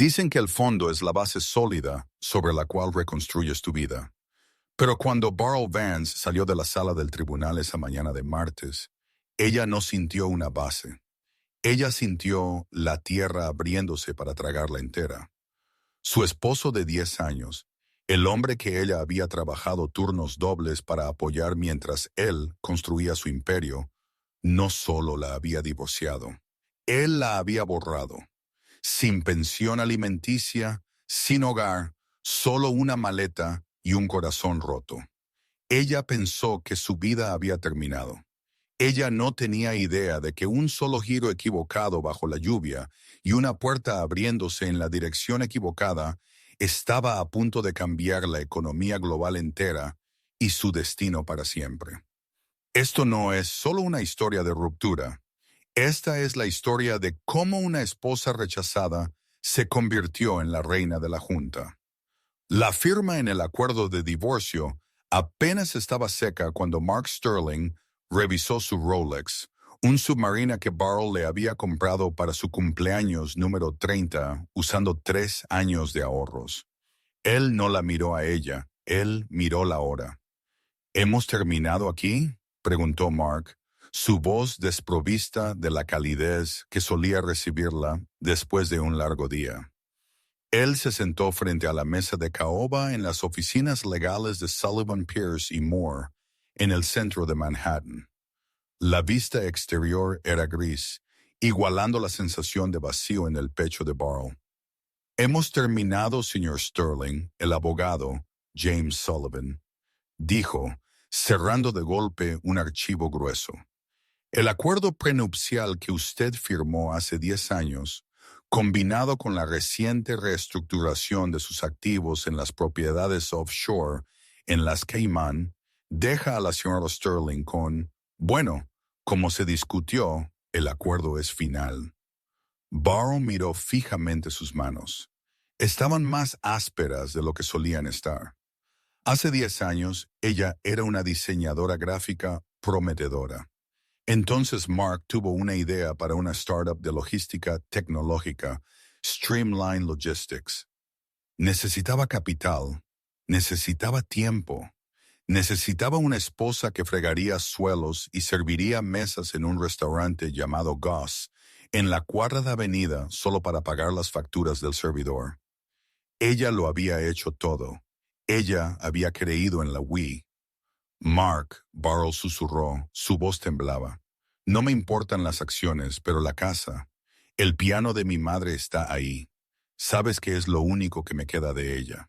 Dicen que el fondo es la base sólida sobre la cual reconstruyes tu vida. Pero cuando Barl Vance salió de la sala del tribunal esa mañana de martes, ella no sintió una base. Ella sintió la tierra abriéndose para tragarla entera. Su esposo de 10 años, el hombre que ella había trabajado turnos dobles para apoyar mientras él construía su imperio, no solo la había divorciado, él la había borrado. Sin pensión alimenticia, sin hogar, solo una maleta y un corazón roto. Ella pensó que su vida había terminado. Ella no tenía idea de que un solo giro equivocado bajo la lluvia y una puerta abriéndose en la dirección equivocada estaba a punto de cambiar la economía global entera y su destino para siempre. Esto no es solo una historia de ruptura. Esta es la historia de cómo una esposa rechazada se convirtió en la reina de la junta. La firma en el acuerdo de divorcio apenas estaba seca cuando Mark Sterling revisó su Rolex, un submarino que Barl le había comprado para su cumpleaños número 30 usando 3 años de ahorros. Él no la miró a ella, él miró la hora. ¿Hemos terminado aquí?, preguntó Mark, su voz desprovista de la calidez que solía recibirla después de un largo día. Él se sentó frente a la mesa de caoba en las oficinas legales de Sullivan, Pierce y Moore, en el centro de Manhattan. La vista exterior era gris, igualando la sensación de vacío en el pecho de Barl. «Hemos terminado, señor Sterling», el abogado, James Sullivan, dijo, cerrando de golpe un archivo grueso. «El acuerdo prenupcial que usted firmó hace 10 años, combinado con la reciente reestructuración de sus activos en las propiedades offshore en las Caimán, deja a la señora Sterling con, bueno, como se discutió, el acuerdo es final». Barl miró fijamente sus manos. Estaban más ásperas de lo que solían estar. Hace 10 años, ella era una diseñadora gráfica prometedora. Entonces Mark tuvo una idea para una startup de logística tecnológica, Streamline Logistics. Necesitaba capital, necesitaba tiempo, necesitaba una esposa que fregaría suelos y serviría mesas en un restaurante llamado Goss, en la 4ª Avenida solo para pagar las facturas del servidor. Ella lo había hecho todo. Ella había creído en la Wii. «Mark», Barl susurró, su voz temblaba. «No me importan las acciones, pero la casa. El piano de mi madre está ahí. Sabes que es lo único que me queda de ella».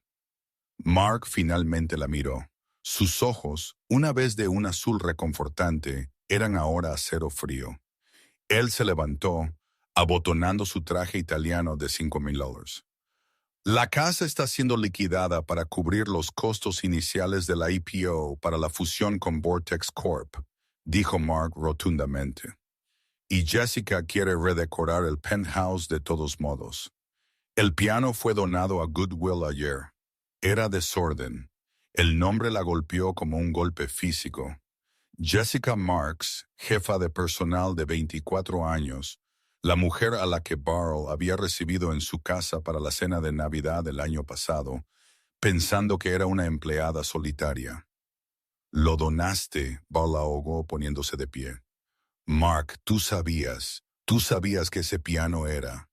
Mark finalmente la miró. Sus ojos, una vez de un azul reconfortante, eran ahora acero frío. Él se levantó, abotonando su traje italiano de $5,000. «La casa está siendo liquidada para cubrir los costos iniciales de la IPO para la fusión con Vortex Corp», dijo Mark rotundamente. «Y Jessica quiere redecorar el penthouse de todos modos. El piano fue donado a Goodwill ayer. Era desorden. El nombre la golpeó como un golpe físico. Jessica Marks, jefa de personal de 24 años, la mujer a la que Barl había recibido en su casa para la cena de Navidad del año pasado, pensando que era una empleada solitaria. «Lo donaste», Barl ahogó poniéndose de pie. «Mark, tú sabías que ese piano era».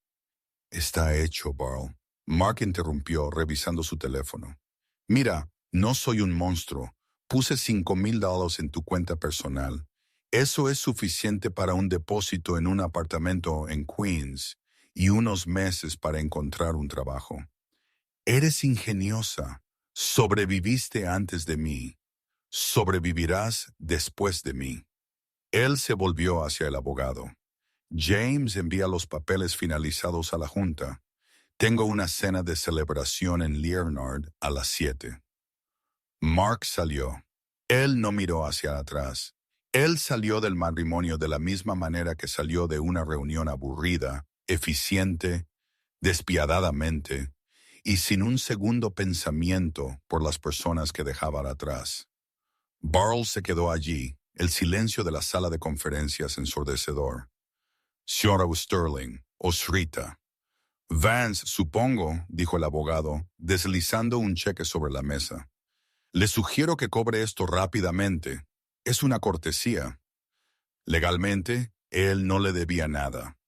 «Está hecho, Barl». Mark interrumpió, revisando su teléfono. «Mira, no soy un monstruo. Puse $5,000 en tu cuenta personal. Eso es suficiente para un depósito en un apartamento en Queens y unos meses para encontrar un trabajo. Eres ingeniosa. Sobreviviste antes de mí. Sobrevivirás después de mí». Él se volvió hacia el abogado. «James envía los papeles finalizados a la junta. Tengo una cena de celebración en Leonard a las 7. Mark salió. Él no miró hacia atrás. Él salió del matrimonio de la misma manera que salió de una reunión aburrida, eficiente, despiadadamente, y sin un segundo pensamiento por las personas que dejaban atrás. Barl se quedó allí, el silencio de la sala de conferencias ensordecedor. «Señora Sterling, Osrita». Vance, supongo, dijo el abogado, deslizando un cheque sobre la mesa. Le sugiero que cobre esto rápidamente. Es una cortesía. Legalmente, él no le debía nada.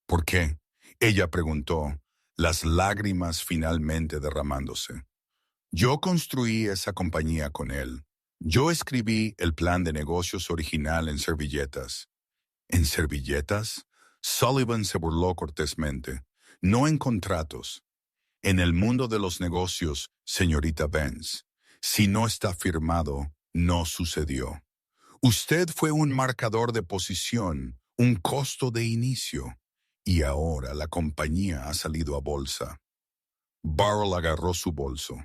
¿Por qué? Ella preguntó, las lágrimas finalmente derramándose. Yo construí esa compañía con él. Yo escribí el plan de negocios original en servilletas. ¿En servilletas? Sullivan se burló cortésmente. No en contratos. En el mundo de los negocios, señorita Vance, si no está firmado, no sucedió. Usted fue un marcador de posición, un costo de inicio, y ahora la compañía ha salido a bolsa. Burrell agarró su bolso.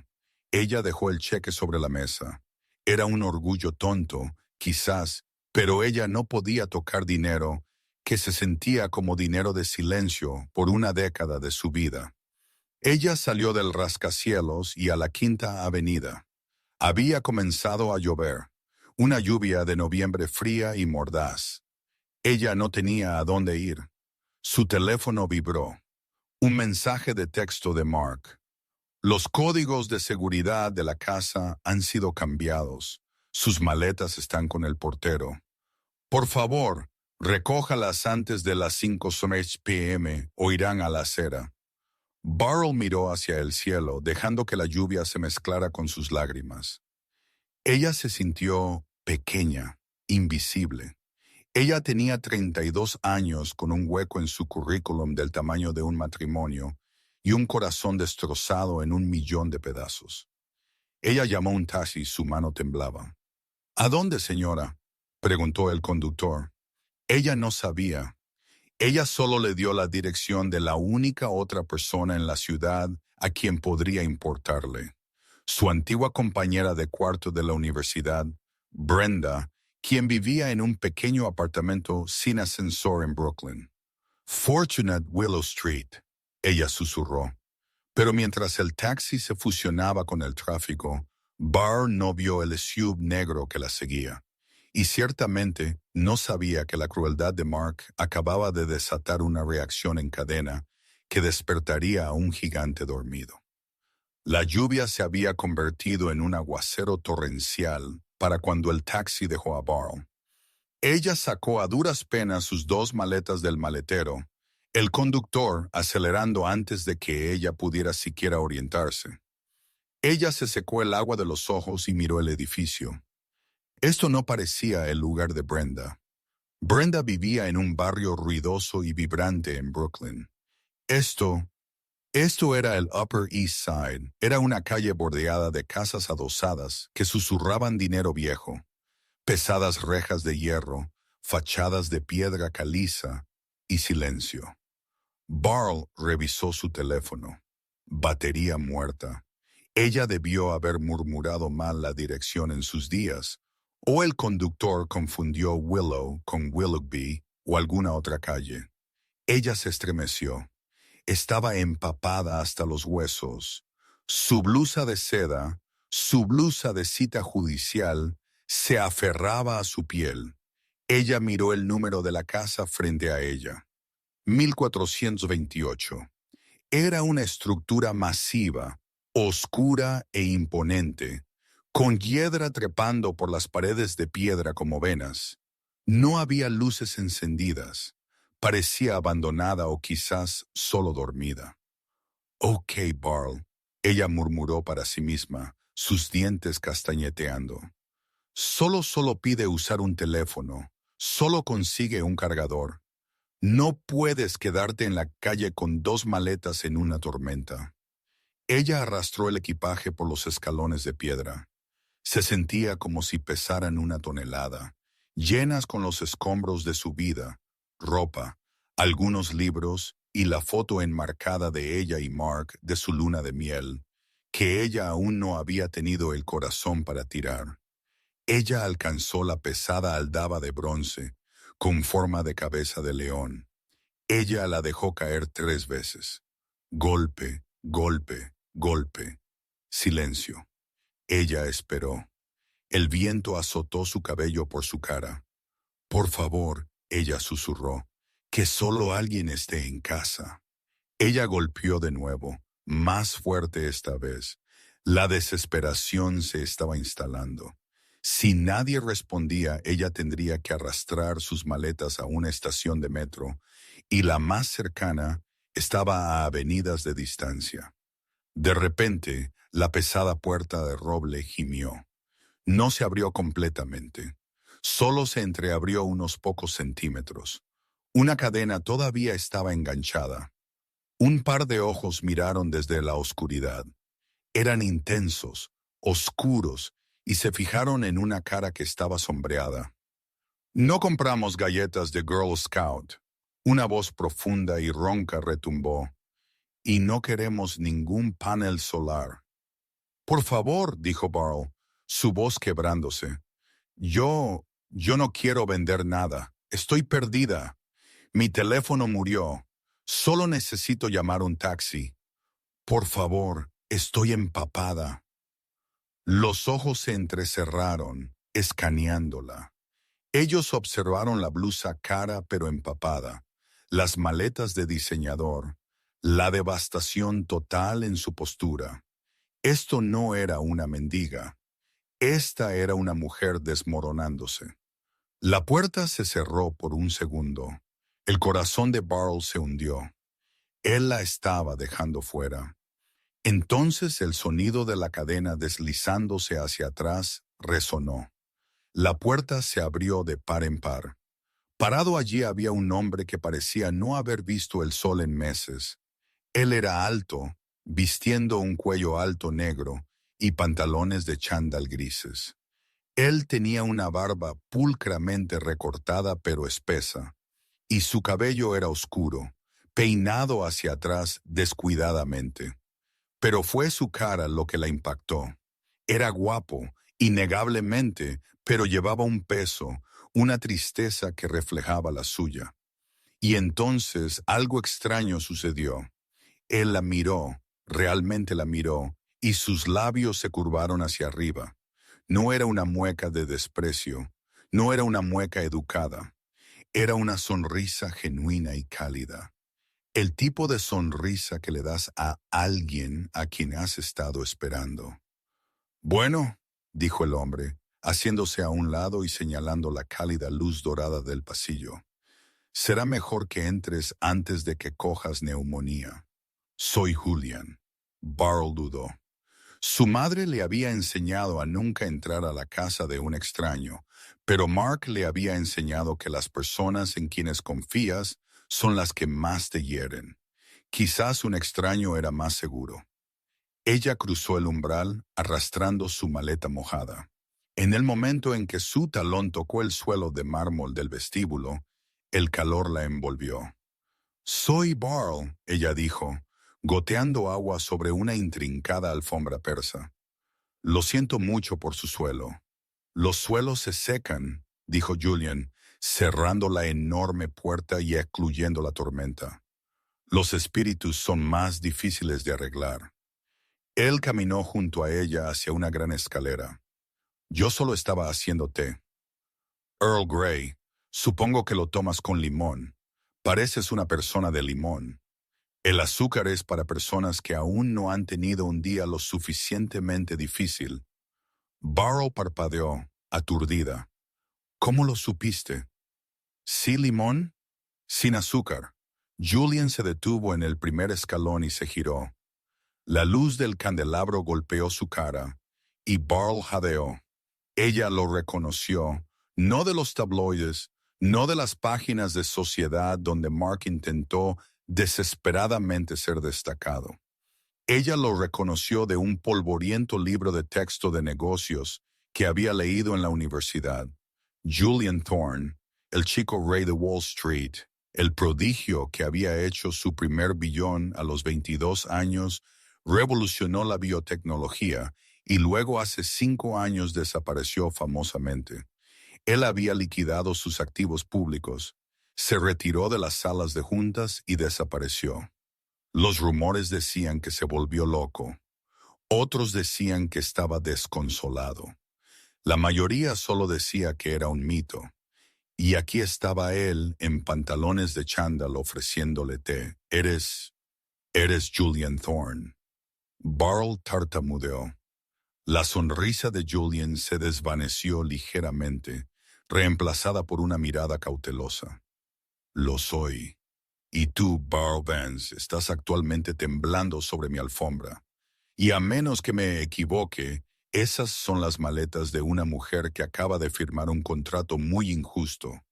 Ella dejó el cheque sobre la mesa. Era un orgullo tonto, quizás, pero ella no podía tocar dinero que se sentía como dinero de silencio por una década de su vida. Ella salió del rascacielos y a la Quinta Avenida. Había comenzado a llover, una lluvia de noviembre fría y mordaz. Ella no tenía a dónde ir. Su teléfono vibró. Un mensaje de texto de Mark. Los códigos de seguridad de la casa han sido cambiados. Sus maletas están con el portero. Por favor, recójalas antes de las 5:00 p.m. o irán a la acera. Burrell miró hacia el cielo, dejando que la lluvia se mezclara con sus lágrimas. Ella se sintió pequeña, invisible. Ella tenía 32 años con un hueco en su currículum del tamaño de un matrimonio y un corazón destrozado en 1,000,000 de pedazos. Ella llamó un taxi, su mano temblaba. ¿A dónde, señora?, preguntó el conductor. Ella no sabía. Ella solo le dio la dirección de la única otra persona en la ciudad a quien podría importarle. Su antigua compañera de cuarto de la universidad, Brenda, quien vivía en un pequeño apartamento sin ascensor en Brooklyn. Fortunate Willow Street, ella susurró. Pero mientras el taxi se fusionaba con el tráfico, Barr no vio el SUV negro que la seguía. Y ciertamente no sabía que la crueldad de Mark acababa de desatar una reacción en cadena que despertaría a un gigante dormido. La lluvia se había convertido en un aguacero torrencial para cuando el taxi dejó a Barr. Ella sacó a duras penas sus 2 maletas del maletero, el conductor acelerando antes de que ella pudiera siquiera orientarse. Ella se secó el agua de los ojos y miró el edificio. Esto no parecía el lugar de Brenda. Brenda vivía en un barrio ruidoso y vibrante en Brooklyn. Esto era el Upper East Side. Era una calle bordeada de casas adosadas que susurraban dinero viejo, pesadas rejas de hierro, fachadas de piedra caliza y silencio. Burrell revisó su teléfono. Batería muerta. Ella debió haber murmurado mal la dirección en sus días, o el conductor confundió Willow con Willoughby o alguna otra calle. Ella se estremeció. Estaba empapada hasta los huesos. Su blusa de seda, su blusa de cita judicial, se aferraba a su piel. Ella miró el número de la casa frente a ella. 1428. Era una estructura masiva, oscura e imponente, con hiedra trepando por las paredes de piedra como venas. No había luces encendidas. Parecía abandonada o quizás solo dormida. Ok, Burrell, ella murmuró para sí misma, sus dientes castañeteando. Solo pide usar un teléfono, solo consigue un cargador. No puedes quedarte en la calle con 2 maletas en una tormenta. Ella arrastró el equipaje por los escalones de piedra. Se sentía como si pesaran 1 tonelada, llenas con los escombros de su vida, ropa, algunos libros y la foto enmarcada de ella y Mark de su luna de miel, que ella aún no había tenido el corazón para tirar. Ella alcanzó la pesada aldaba de bronce, con forma de cabeza de león. Ella la dejó caer 3 veces. Golpe, golpe, golpe. Silencio. Ella esperó. El viento azotó su cabello por su cara. Por favor, ella susurró, que solo alguien esté en casa. Ella golpeó de nuevo, más fuerte esta vez. La desesperación se estaba instalando. Si nadie respondía, ella tendría que arrastrar sus maletas a una estación de metro, y la más cercana estaba a avenidas de distancia. De repente, la pesada puerta de roble gimió. No se abrió completamente. Solo se entreabrió unos pocos centímetros. Una cadena todavía estaba enganchada. Un par de ojos miraron desde la oscuridad. Eran intensos, oscuros, y se fijaron en una cara que estaba sombreada. No compramos galletas de Girl Scout. Una voz profunda y ronca retumbó. Y no queremos ningún panel solar. Por favor, dijo Barl, su voz quebrándose. Yo no quiero vender nada. Estoy perdida. Mi teléfono murió. Solo necesito llamar un taxi. Por favor, estoy empapada. Los ojos se entrecerraron, escaneándola. Ellos observaron la blusa cara pero empapada, las maletas de diseñador, la devastación total en su postura. Esto no era una mendiga. Esta era una mujer desmoronándose. La puerta se cerró por un segundo. El corazón de Barl se hundió. Él la estaba dejando fuera. Entonces el sonido de la cadena deslizándose hacia atrás resonó. La puerta se abrió de par en par. Parado allí había un hombre que parecía no haber visto el sol en meses. Él era alto, vistiendo un cuello alto negro y pantalones de chándal grises. Él tenía una barba pulcramente recortada pero espesa, y su cabello era oscuro, peinado hacia atrás descuidadamente. Pero fue su cara lo que la impactó. Era guapo, innegablemente, pero llevaba un peso, una tristeza que reflejaba la suya. Y entonces algo extraño sucedió. Él la miró, realmente la miró, y sus labios se curvaron hacia arriba. No era una mueca de desprecio, no era una mueca educada, era una sonrisa genuina y cálida. El tipo de sonrisa que le das a alguien a quien has estado esperando. Bueno, dijo el hombre, haciéndose a un lado y señalando la cálida luz dorada del pasillo. Será mejor que entres antes de que cojas neumonía. Soy Julian. Barl dudó. Su madre le había enseñado a nunca entrar a la casa de un extraño, pero Mark le había enseñado que las personas en quienes confías son las que más te hieren. Quizás un extraño era más seguro. Ella cruzó el umbral arrastrando su maleta mojada. En el momento en que su talón tocó el suelo de mármol del vestíbulo, el calor la envolvió. «Soy Barl», ella dijo, goteando agua sobre una intrincada alfombra persa. «Lo siento mucho por su suelo». «Los suelos se secan», dijo Julian, cerrando la enorme puerta y excluyendo la tormenta. «Los espíritus son más difíciles de arreglar». Él caminó junto a ella hacia una gran escalera. «Yo solo estaba haciendo té». «Earl Grey, supongo que lo tomas con limón. Pareces una persona de limón». El azúcar es para personas que aún no han tenido un día lo suficientemente difícil. Barrow parpadeó, aturdida. ¿Cómo lo supiste? ¿Sí limón? Sin azúcar. Julian se detuvo en el primer escalón y se giró. La luz del candelabro golpeó su cara, y Barl jadeó. Ella lo reconoció, no de los tabloides, no de las páginas de sociedad donde Mark intentó desesperadamente ser destacado. Ella lo reconoció de un polvoriento libro de texto de negocios que había leído en la universidad. Julian Thorne, el chico rey de Wall Street, el prodigio que había hecho su primer billón a los 22 años, revolucionó la biotecnología y luego hace 5 años desapareció famosamente. Él había liquidado sus activos públicos, se retiró de las salas de juntas y desapareció. Los rumores decían que se volvió loco. Otros decían que estaba desconsolado. La mayoría solo decía que era un mito. Y aquí estaba él en pantalones de chándal ofreciéndole té. Eres Julian Thorne. Burl tartamudeó. La sonrisa de Julian se desvaneció ligeramente, reemplazada por una mirada cautelosa. Lo soy. Y tú, Burl Vance, estás actualmente temblando sobre mi alfombra. Y a menos que me equivoque, esas son las maletas de una mujer que acaba de firmar un contrato muy injusto.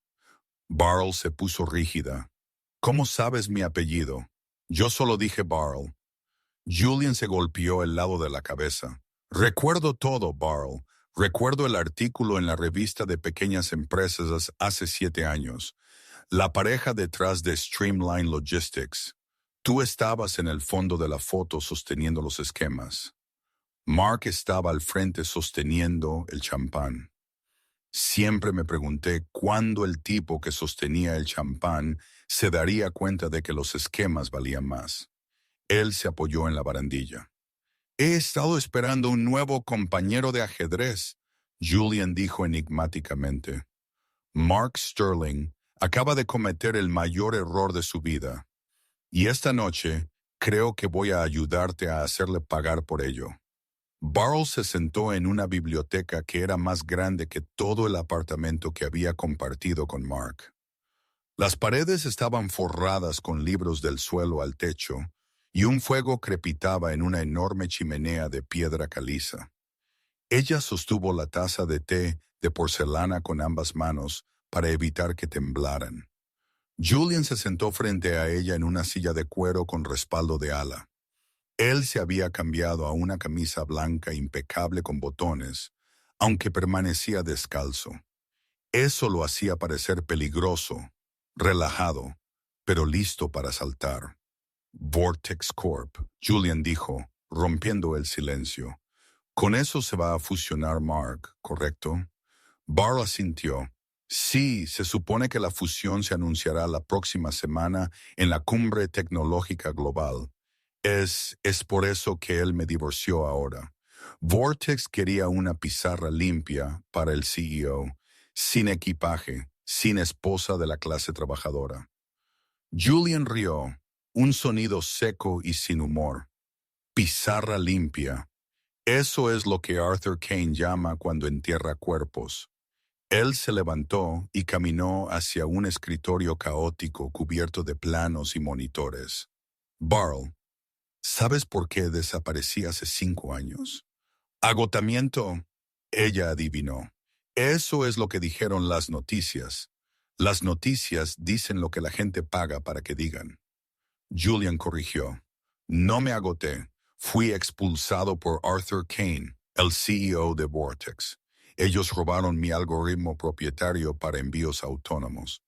Burl se puso rígida. ¿Cómo sabes mi apellido? Yo solo dije Burl. Julian se golpeó el lado de la cabeza. Recuerdo todo, Burl. Recuerdo el artículo en la revista de pequeñas empresas hace 7 años. La pareja detrás de Streamline Logistics. Tú estabas en el fondo de la foto sosteniendo los esquemas. Mark estaba al frente sosteniendo el champán. Siempre me pregunté cuándo el tipo que sostenía el champán se daría cuenta de que los esquemas valían más. Él se apoyó en la barandilla. He estado esperando un nuevo compañero de ajedrez, Julian dijo enigmáticamente. Mark Sterling acaba de cometer el mayor error de su vida. Y esta noche creo que voy a ayudarte a hacerle pagar por ello. Burl se sentó en una biblioteca que era más grande que todo el apartamento que había compartido con Mark. Las paredes estaban forradas con libros del suelo al techo, y un fuego crepitaba en una enorme chimenea de piedra caliza. Ella sostuvo la taza de té de porcelana con ambas manos para evitar que temblaran. Julian se sentó frente a ella en una silla de cuero con respaldo de ala. Él se había cambiado a una camisa blanca impecable con botones, aunque permanecía descalzo. Eso lo hacía parecer peligroso, relajado, pero listo para saltar. Vortex Corp, Julian dijo, rompiendo el silencio. Con eso se va a fusionar Mark, ¿correcto? Burl asintió. Sí, se supone que la fusión se anunciará la próxima semana en la Cumbre Tecnológica Global. Es por eso que él me divorció ahora. Vortex quería una pizarra limpia para el CEO, sin equipaje, sin esposa de la clase trabajadora. Julian rió, un sonido seco y sin humor. Pizarra limpia. Eso es lo que Arthur Kane llama cuando entierra cuerpos. Él se levantó y caminó hacia un escritorio caótico cubierto de planos y monitores. Burl, ¿sabes por qué desaparecí hace 5 años? Agotamiento. Ella adivinó. Eso es lo que dijeron las noticias. Las noticias dicen lo que la gente paga para que digan. Julian corrigió. No me agoté. Fui expulsado por Arthur Kane, el CEO de Vortex. Ellos robaron mi algoritmo propietario para envíos autónomos.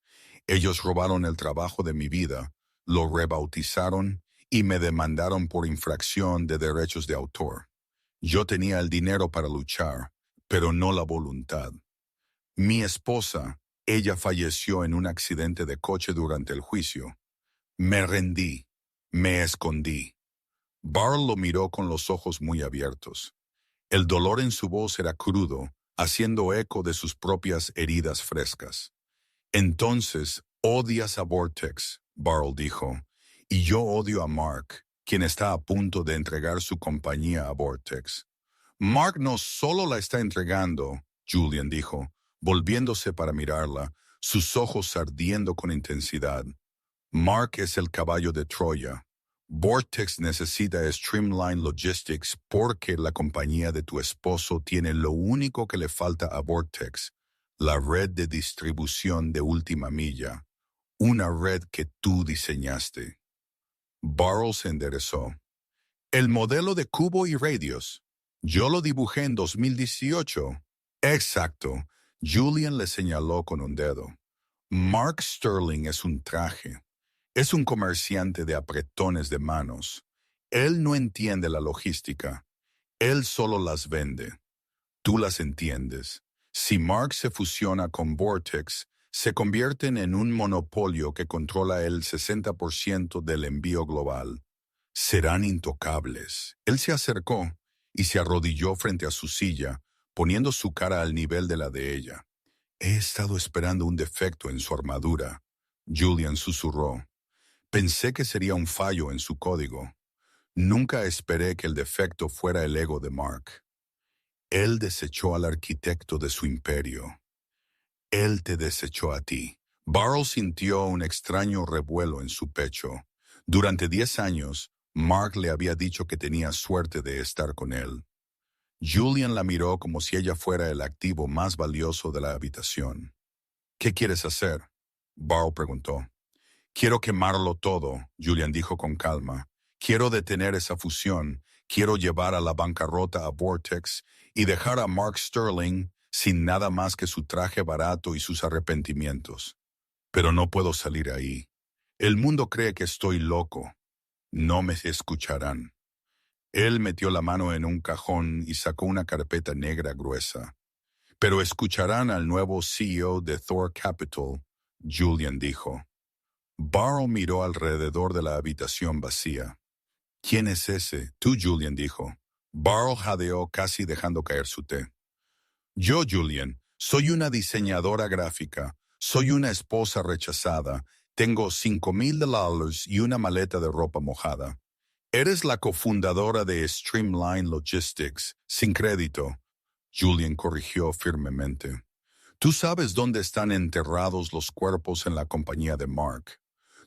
Ellos robaron el trabajo de mi vida, lo rebautizaron y me demandaron por infracción de derechos de autor. Yo tenía el dinero para luchar, pero no la voluntad. Mi esposa, ella falleció en un accidente de coche durante el juicio. Me rendí, me escondí. Burl lo miró con los ojos muy abiertos. El dolor en su voz era crudo, haciendo eco de sus propias heridas frescas. Entonces, odias a Vortex, Burl dijo, y yo odio a Mark, quien está a punto de entregar su compañía a Vortex. Mark no solo la está entregando, Julian dijo, volviéndose para mirarla, sus ojos ardiendo con intensidad. Mark es el caballo de Troya. Vortex necesita Streamline Logistics porque la compañía de tu esposo tiene lo único que le falta a Vortex, la red de distribución de última milla, una red que tú diseñaste. Burl se enderezó. El modelo de cubo y radios. Yo lo dibujé en 2018. Exacto. Julian le señaló con un dedo. Mark Sterling es un traje. Es un comerciante de apretones de manos. Él no entiende la logística. Él solo las vende. Tú las entiendes. Si Mark se fusiona con Vortex, se convierten en un monopolio que controla el 60% del envío global. Serán intocables. Él se acercó y se arrodilló frente a su silla, poniendo su cara al nivel de la de ella. He estado esperando un defecto en su armadura, Julian susurró. Pensé que sería un fallo en su código. Nunca esperé que el defecto fuera el ego de Mark. Él desechó al arquitecto de su imperio. Él te desechó a ti. Burrell sintió un extraño revuelo en su pecho. Durante 10 años, Mark le había dicho que tenía suerte de estar con él. Julian la miró como si ella fuera el activo más valioso de la habitación. ¿Qué quieres hacer?, Burrell preguntó. Quiero quemarlo todo, Julian dijo con calma. Quiero detener esa fusión. Quiero llevar a la bancarrota a Vortex y dejar a Mark Sterling sin nada más que su traje barato y sus arrepentimientos. Pero no puedo salir ahí. El mundo cree que estoy loco. No me escucharán. Él metió la mano en un cajón y sacó una carpeta negra gruesa. Pero escucharán al nuevo CEO de Thor Capital, Julian dijo. Burrell miró alrededor de la habitación vacía. ¿Quién es ese? Tú, Julian dijo. Burrell jadeó casi dejando caer su té. Yo, Julian, soy una diseñadora gráfica. Soy una esposa rechazada. Tengo $5,000 y una maleta de ropa mojada. Eres la cofundadora de Streamline Logistics, sin crédito. Julian corrigió firmemente. Tú sabes dónde están enterrados los cuerpos en la compañía de Mark.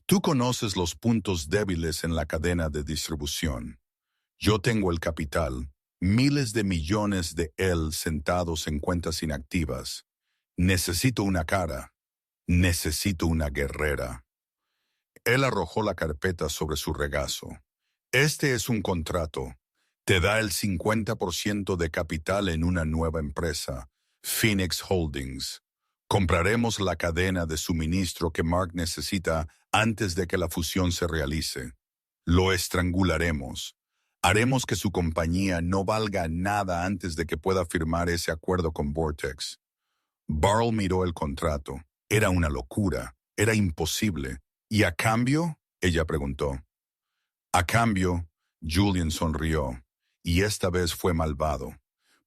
Tú conoces los puntos débiles en la cadena de distribución. Yo tengo el capital, miles de millones de él sentados en cuentas inactivas. Necesito una cara. Necesito una guerrera. Él arrojó la carpeta sobre su regazo. Este es un contrato. Te da el 50% de capital en una nueva empresa, Phoenix Holdings. Compraremos la cadena de suministro que Mark necesita antes de que la fusión se realice. Lo estrangularemos. Haremos que su compañía no valga nada antes de que pueda firmar ese acuerdo con Vortex. Burrell miró el contrato. Era una locura. Era imposible. ¿Y a cambio?, ella preguntó. A cambio, Julian sonrió, y esta vez fue malvado.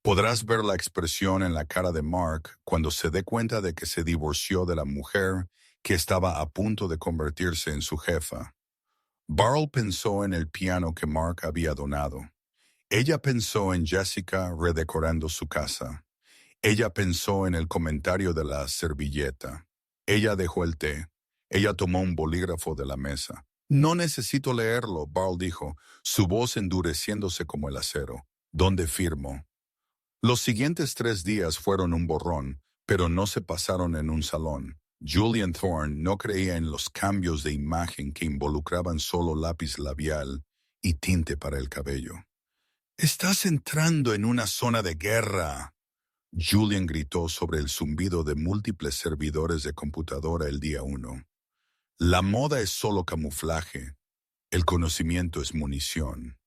Podrás ver la expresión en la cara de Mark cuando se dé cuenta de que se divorció de la mujer que estaba a punto de convertirse en su jefa. Burrell pensó en el piano que Mark había donado. Ella pensó en Jessica redecorando su casa. Ella pensó en el comentario de la servilleta. Ella dejó el té. Ella tomó un bolígrafo de la mesa. No necesito leerlo, Burrell dijo, su voz endureciéndose como el acero. ¿Dónde firmo? Los siguientes 3 días fueron un borrón, pero no se pasaron en un salón. Julian Thorne no creía en los cambios de imagen que involucraban solo lápiz labial y tinte para el cabello. «Estás entrando en una zona de guerra», Julian gritó sobre el zumbido de múltiples servidores de computadora el día 1. La moda es solo camuflaje. El conocimiento es munición.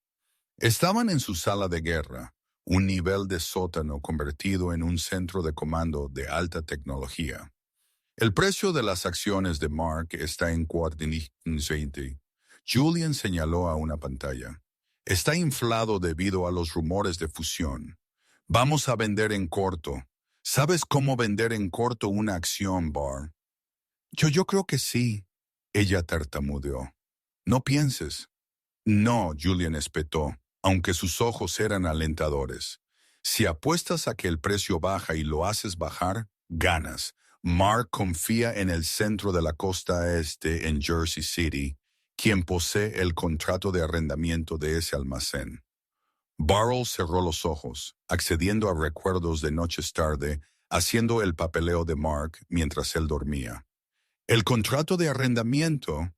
Estaban en su sala de guerra, un nivel de sótano convertido en un centro de comando de alta tecnología. El precio de las acciones de Mark está en 4,20. Julian señaló a una pantalla. Está inflado debido a los rumores de fusión. Vamos a vender en corto. ¿Sabes cómo vender en corto una acción, Barr? Yo creo que sí. Ella tartamudeó. No pienses. No, Julian espetó, aunque sus ojos eran alentadores. Si apuestas a que el precio baja y lo haces bajar, ganas. Mark confía en el centro de la costa este en Jersey City, quien posee el contrato de arrendamiento de ese almacén. Burrell cerró los ojos, accediendo a recuerdos de noches tarde, haciendo el papeleo de Mark mientras él dormía. El contrato de arrendamiento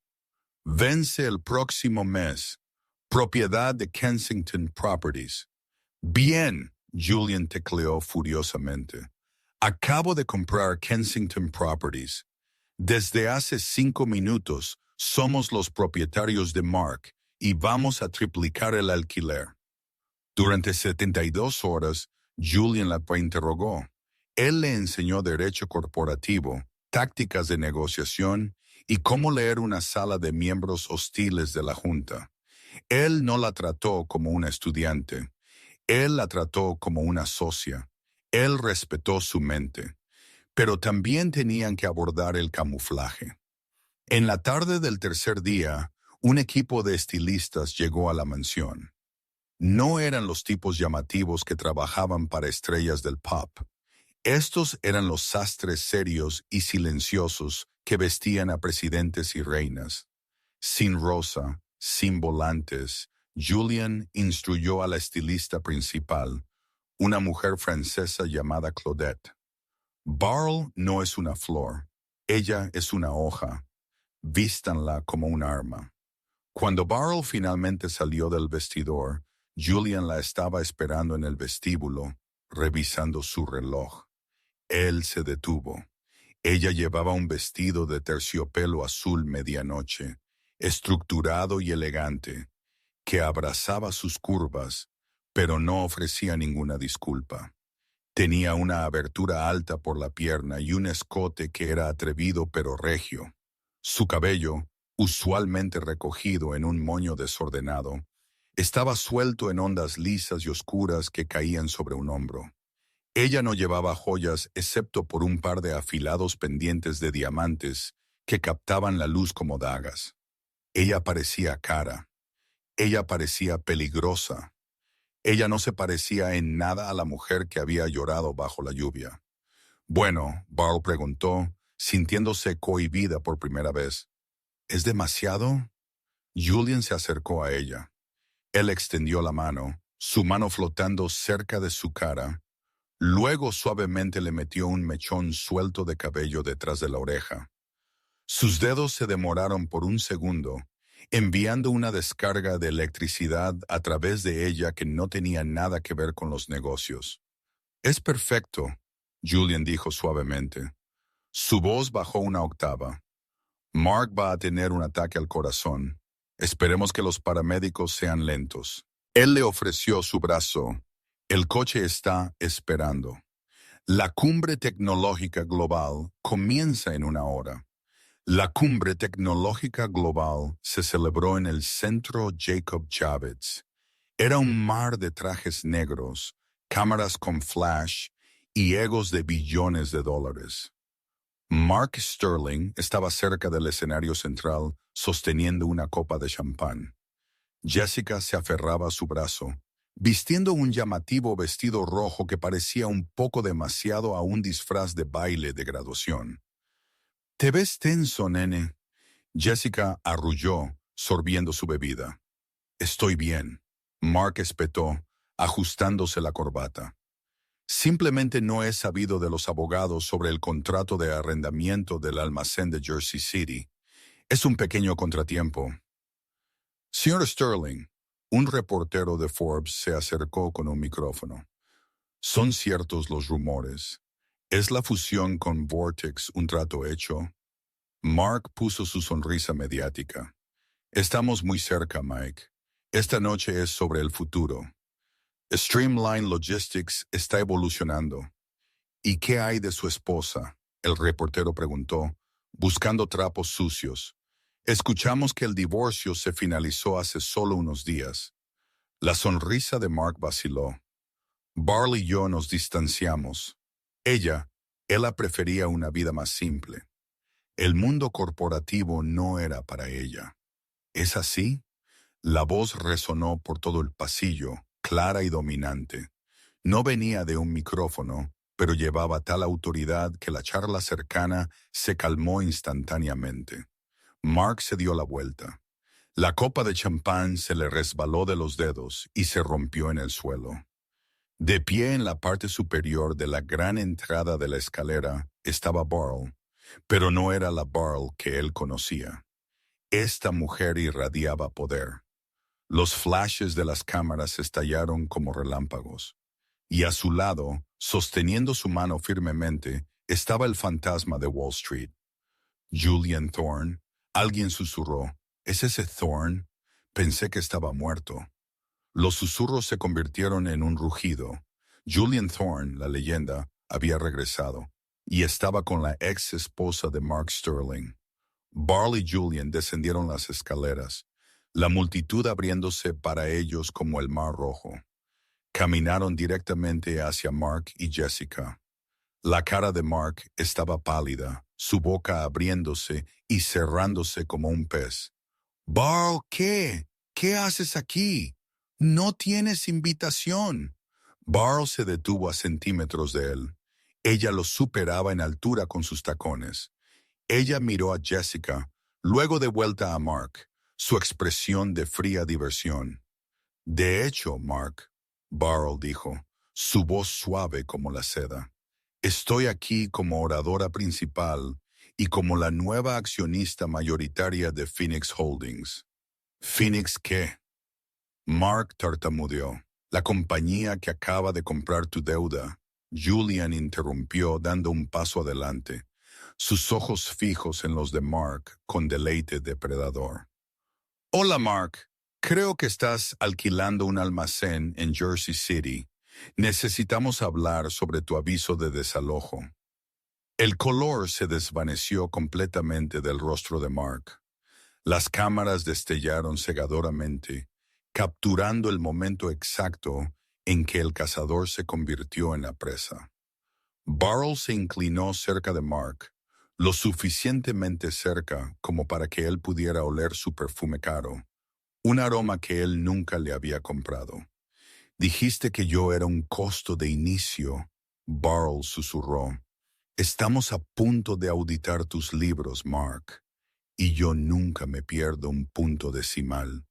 vence el próximo mes. Propiedad de Kensington Properties. Bien, Julian tecleó furiosamente. Acabo de comprar Kensington Properties. Desde hace 5 minutos somos los propietarios de Mark y vamos a triplicar el alquiler. Durante 72 horas, Julian la interrogó. Él le enseñó derecho corporativo, tácticas de negociación y cómo leer una sala de miembros hostiles de la Junta. Él no la trató como una estudiante. Él la trató como una socia. Él respetó su mente. Pero también tenían que abordar el camuflaje. En la tarde del tercer día, un equipo de estilistas llegó a la mansión. No eran los tipos llamativos que trabajaban para estrellas del pop. Estos eran los sastres serios y silenciosos que vestían a presidentes y reinas. Sin rosa, sin volantes, Julian instruyó a la estilista principal, una mujer francesa llamada Claudette. Barl no es una flor, ella es una hoja. Vístanla como un arma. Cuando Barl finalmente salió del vestidor, Julian la estaba esperando en el vestíbulo, revisando su reloj. Él se detuvo. Ella llevaba un vestido de terciopelo azul medianoche, estructurado y elegante, que abrazaba sus curvas, pero no ofrecía ninguna disculpa. Tenía una abertura alta por la pierna y un escote que era atrevido pero regio. Su cabello, usualmente recogido en un moño desordenado, estaba suelto en ondas lisas y oscuras que caían sobre un hombro. Ella no llevaba joyas excepto por un par de afilados pendientes de diamantes que captaban la luz como dagas. Ella parecía cara. Ella parecía peligrosa. Ella no se parecía en nada a la mujer que había llorado bajo la lluvia. Bueno, Barl preguntó, sintiéndose cohibida por primera vez. ¿Es demasiado? Julian se acercó a ella. Él extendió la mano, su mano flotando cerca de su cara. Luego suavemente le metió un mechón suelto de cabello detrás de la oreja. Sus dedos se demoraron por un segundo, enviando una descarga de electricidad a través de ella que no tenía nada que ver con los negocios. Es perfecto, Julian dijo suavemente. Su voz bajó una octava. Mark va a tener un ataque al corazón. Esperemos que los paramédicos sean lentos. Él le ofreció su brazo. El coche está esperando. La cumbre tecnológica global comienza en una hora. La cumbre tecnológica global se celebró en el Centro Jacob Javits. Era un mar de trajes negros, cámaras con flash y egos de billones de dólares. Mark Sterling estaba cerca del escenario central sosteniendo una copa de champán. Jessica se aferraba a su brazo, vistiendo un llamativo vestido rojo que parecía un poco demasiado a un disfraz de baile de graduación. «Te ves tenso, nene». Jessica arrulló, sorbiendo su bebida. «Estoy bien», Mark espetó, ajustándose la corbata. «Simplemente no he sabido de los abogados sobre el contrato de arrendamiento del almacén de Jersey City. Es un pequeño contratiempo». «Señor Sterling», un reportero de Forbes se acercó con un micrófono. «¿Son ciertos los rumores? ¿Es la fusión con Vortex un trato hecho?» Mark puso su sonrisa mediática. «Estamos muy cerca, Mike. Esta noche es sobre el futuro. Streamline Logistics está evolucionando». «¿Y qué hay de su esposa?», el reportero preguntó, buscando trapos sucios. «Escuchamos que el divorcio se finalizó hace solo unos días». La sonrisa de Mark vaciló. «Barl y yo nos distanciamos. Ella prefería una vida más simple. El mundo corporativo no era para ella». «¿Es así?». La voz resonó por todo el pasillo, clara y dominante. No venía de un micrófono, pero llevaba tal autoridad que la charla cercana se calmó instantáneamente. Mark se dio la vuelta. La copa de champán se le resbaló de los dedos y se rompió en el suelo. De pie en la parte superior de la gran entrada de la escalera estaba Barl, pero no era la Barl que él conocía. Esta mujer irradiaba poder. Los flashes de las cámaras estallaron como relámpagos, y a su lado, sosteniendo su mano firmemente, estaba el fantasma de Wall Street. «Julian Thorne», alguien susurró. «¿Es ese Thorne?» Pensé que estaba muerto. Los susurros se convirtieron en un rugido. Julian Thorne, la leyenda, había regresado, y estaba con la ex esposa de Mark Sterling. Barl y Julian descendieron las escaleras, la multitud abriéndose para ellos como el mar rojo. Caminaron directamente hacia Mark y Jessica. La cara de Mark estaba pálida, su boca abriéndose y cerrándose como un pez. «Barl, ¿qué? ¿Qué haces aquí? No tienes invitación». Barl se detuvo a centímetros de él. Ella lo superaba en altura con sus tacones. Ella miró a Jessica, luego de vuelta a Mark, su expresión de fría diversión. «De hecho, Mark», Barl dijo, su voz suave como la seda, «estoy aquí como oradora principal y como la nueva accionista mayoritaria de Phoenix Holdings». «¿Phoenix qué?». Mark tartamudeó. «La compañía que acaba de comprar tu deuda». Julian interrumpió dando un paso adelante, sus ojos fijos en los de Mark con deleite depredador. «Hola, Mark. Creo que estás alquilando un almacén en Jersey City. Necesitamos hablar sobre tu aviso de desalojo». El color se desvaneció completamente del rostro de Mark. Las cámaras destellaron cegadoramente, capturando el momento exacto en que el cazador se convirtió en la presa. Barl se inclinó cerca de Mark, lo suficientemente cerca como para que él pudiera oler su perfume caro, un aroma que él nunca le había comprado. «Dijiste que yo era un costo de inicio», Barl susurró. «Estamos a punto de auditar tus libros, Mark, y yo nunca me pierdo un punto decimal».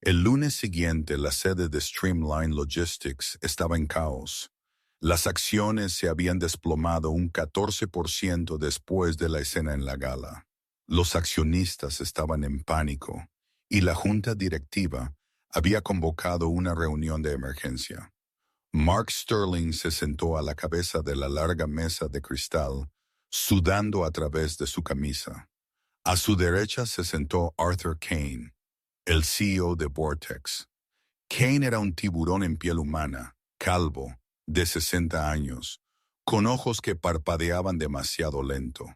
El lunes siguiente, la sede de Streamline Logistics estaba en caos. Las acciones se habían desplomado un 14% después de la escena en la gala. Los accionistas estaban en pánico y la junta directiva había convocado una reunión de emergencia. Mark Sterling se sentó a la cabeza de la larga mesa de cristal, sudando a través de su camisa. A su derecha se sentó Arthur Kane, el CEO de Vortex. Kane era un tiburón en piel humana, calvo, de 60 años, con ojos que parpadeaban demasiado lento.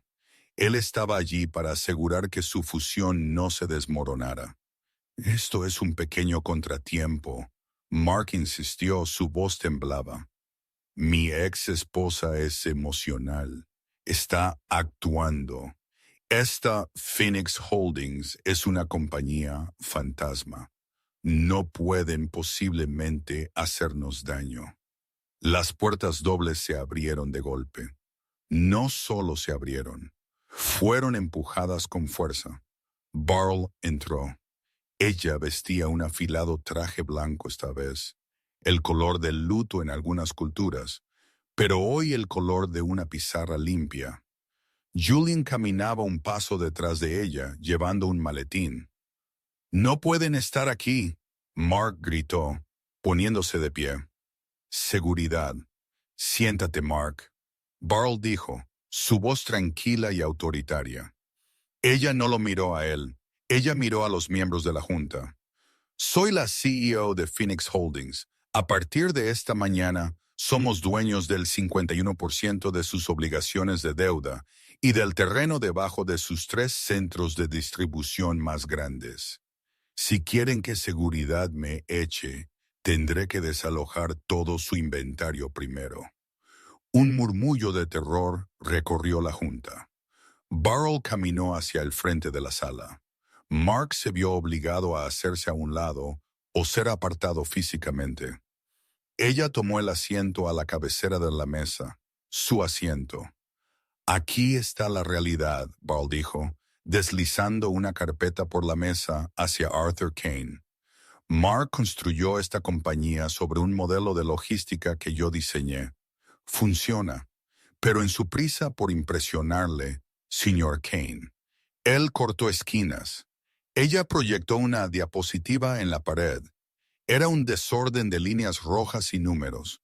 Él estaba allí para asegurar que su fusión no se desmoronara. «Esto es un pequeño contratiempo», Mark insistió, su voz temblaba. «Mi ex esposa es emocional. Está actuando. Esta Phoenix Holdings es una compañía fantasma. No pueden posiblemente hacernos daño». Las puertas dobles se abrieron de golpe. No solo se abrieron, fueron empujadas con fuerza. Barl entró. Ella vestía un afilado traje blanco esta vez, el color del luto en algunas culturas, pero hoy el color de una pizarra limpia. Julian caminaba un paso detrás de ella, llevando un maletín. «No pueden estar aquí», Mark gritó, poniéndose de pie. «Seguridad. Siéntate, Mark», Barl dijo, su voz tranquila y autoritaria. Ella no lo miró a él, ella miró a los miembros de la junta. «Soy la CEO de Phoenix Holdings. A partir de esta mañana, somos dueños del 51% de sus obligaciones de deuda y del terreno debajo de sus 3 centros de distribución más grandes. Si quieren que seguridad me eche, tendré que desalojar todo su inventario primero». Un murmullo de terror recorrió la junta. Barl caminó hacia el frente de la sala. Mark se vio obligado a hacerse a un lado o ser apartado físicamente. Ella tomó el asiento a la cabecera de la mesa, su asiento. «Aquí está la realidad», Barl dijo, deslizando una carpeta por la mesa hacia Arthur Kane. «Mark construyó esta compañía sobre un modelo de logística que yo diseñé. Funciona, pero en su prisa por impresionarle, señor Kane, él cortó esquinas. Ella proyectó una diapositiva en la pared. Era un desorden de líneas rojas y números.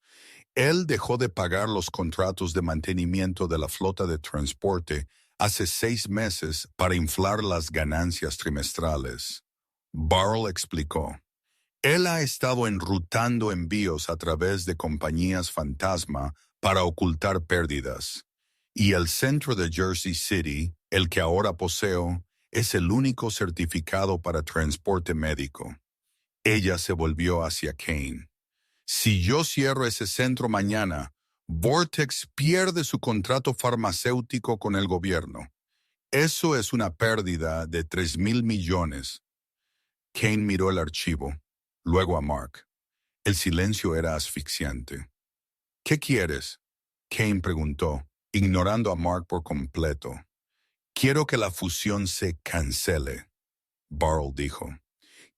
Él dejó de pagar los contratos de mantenimiento de la flota de transporte hace 6 meses para inflar las ganancias trimestrales». Barl explicó. «Él ha estado enrutando envíos a través de compañías fantasma para ocultar pérdidas. Y el centro de Jersey City, el que ahora poseo, es el único certificado para transporte médico». Ella se volvió hacia Kane. «Si yo cierro ese centro mañana, Vortex pierde su contrato farmacéutico con el gobierno. Eso es una pérdida de 3,000 millones. Kane miró el archivo, luego a Mark. El silencio era asfixiante. ¿Qué quieres? Kane preguntó, ignorando a Mark por completo. Quiero que la fusión se cancele, Burrell dijo.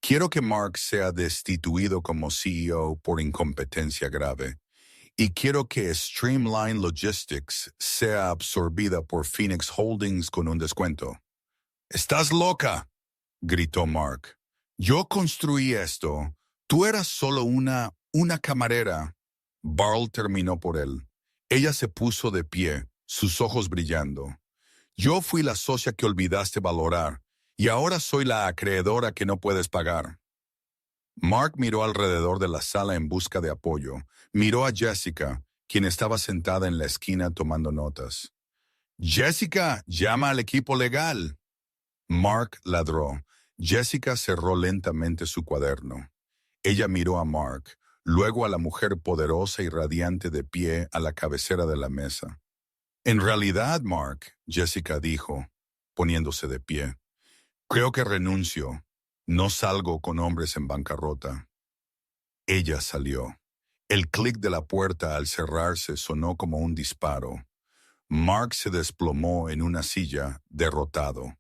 Quiero que Mark sea destituido como CEO por incompetencia grave. Y quiero que Streamline Logistics sea absorbida por Phoenix Holdings con un descuento. ¡Estás loca!, gritó Mark. Yo construí esto. Tú eras solo una camarera. Burrell terminó por él. Ella se puso de pie, sus ojos brillando. Yo fui la socia que olvidaste valorar, y ahora soy la acreedora que no puedes pagar. Mark miró alrededor de la sala en busca de apoyo. Miró a Jessica, quien estaba sentada en la esquina tomando notas. «Jessica, llama al equipo legal». Mark ladró. Jessica cerró lentamente su cuaderno. Ella miró a Mark, luego a la mujer poderosa y radiante de pie a la cabecera de la mesa. «En realidad, Mark», Jessica dijo, poniéndose de pie, «creo que renuncio. No salgo con hombres en bancarrota». Ella salió. El clic de la puerta al cerrarse sonó como un disparo. Mark se desplomó en una silla, derrotado.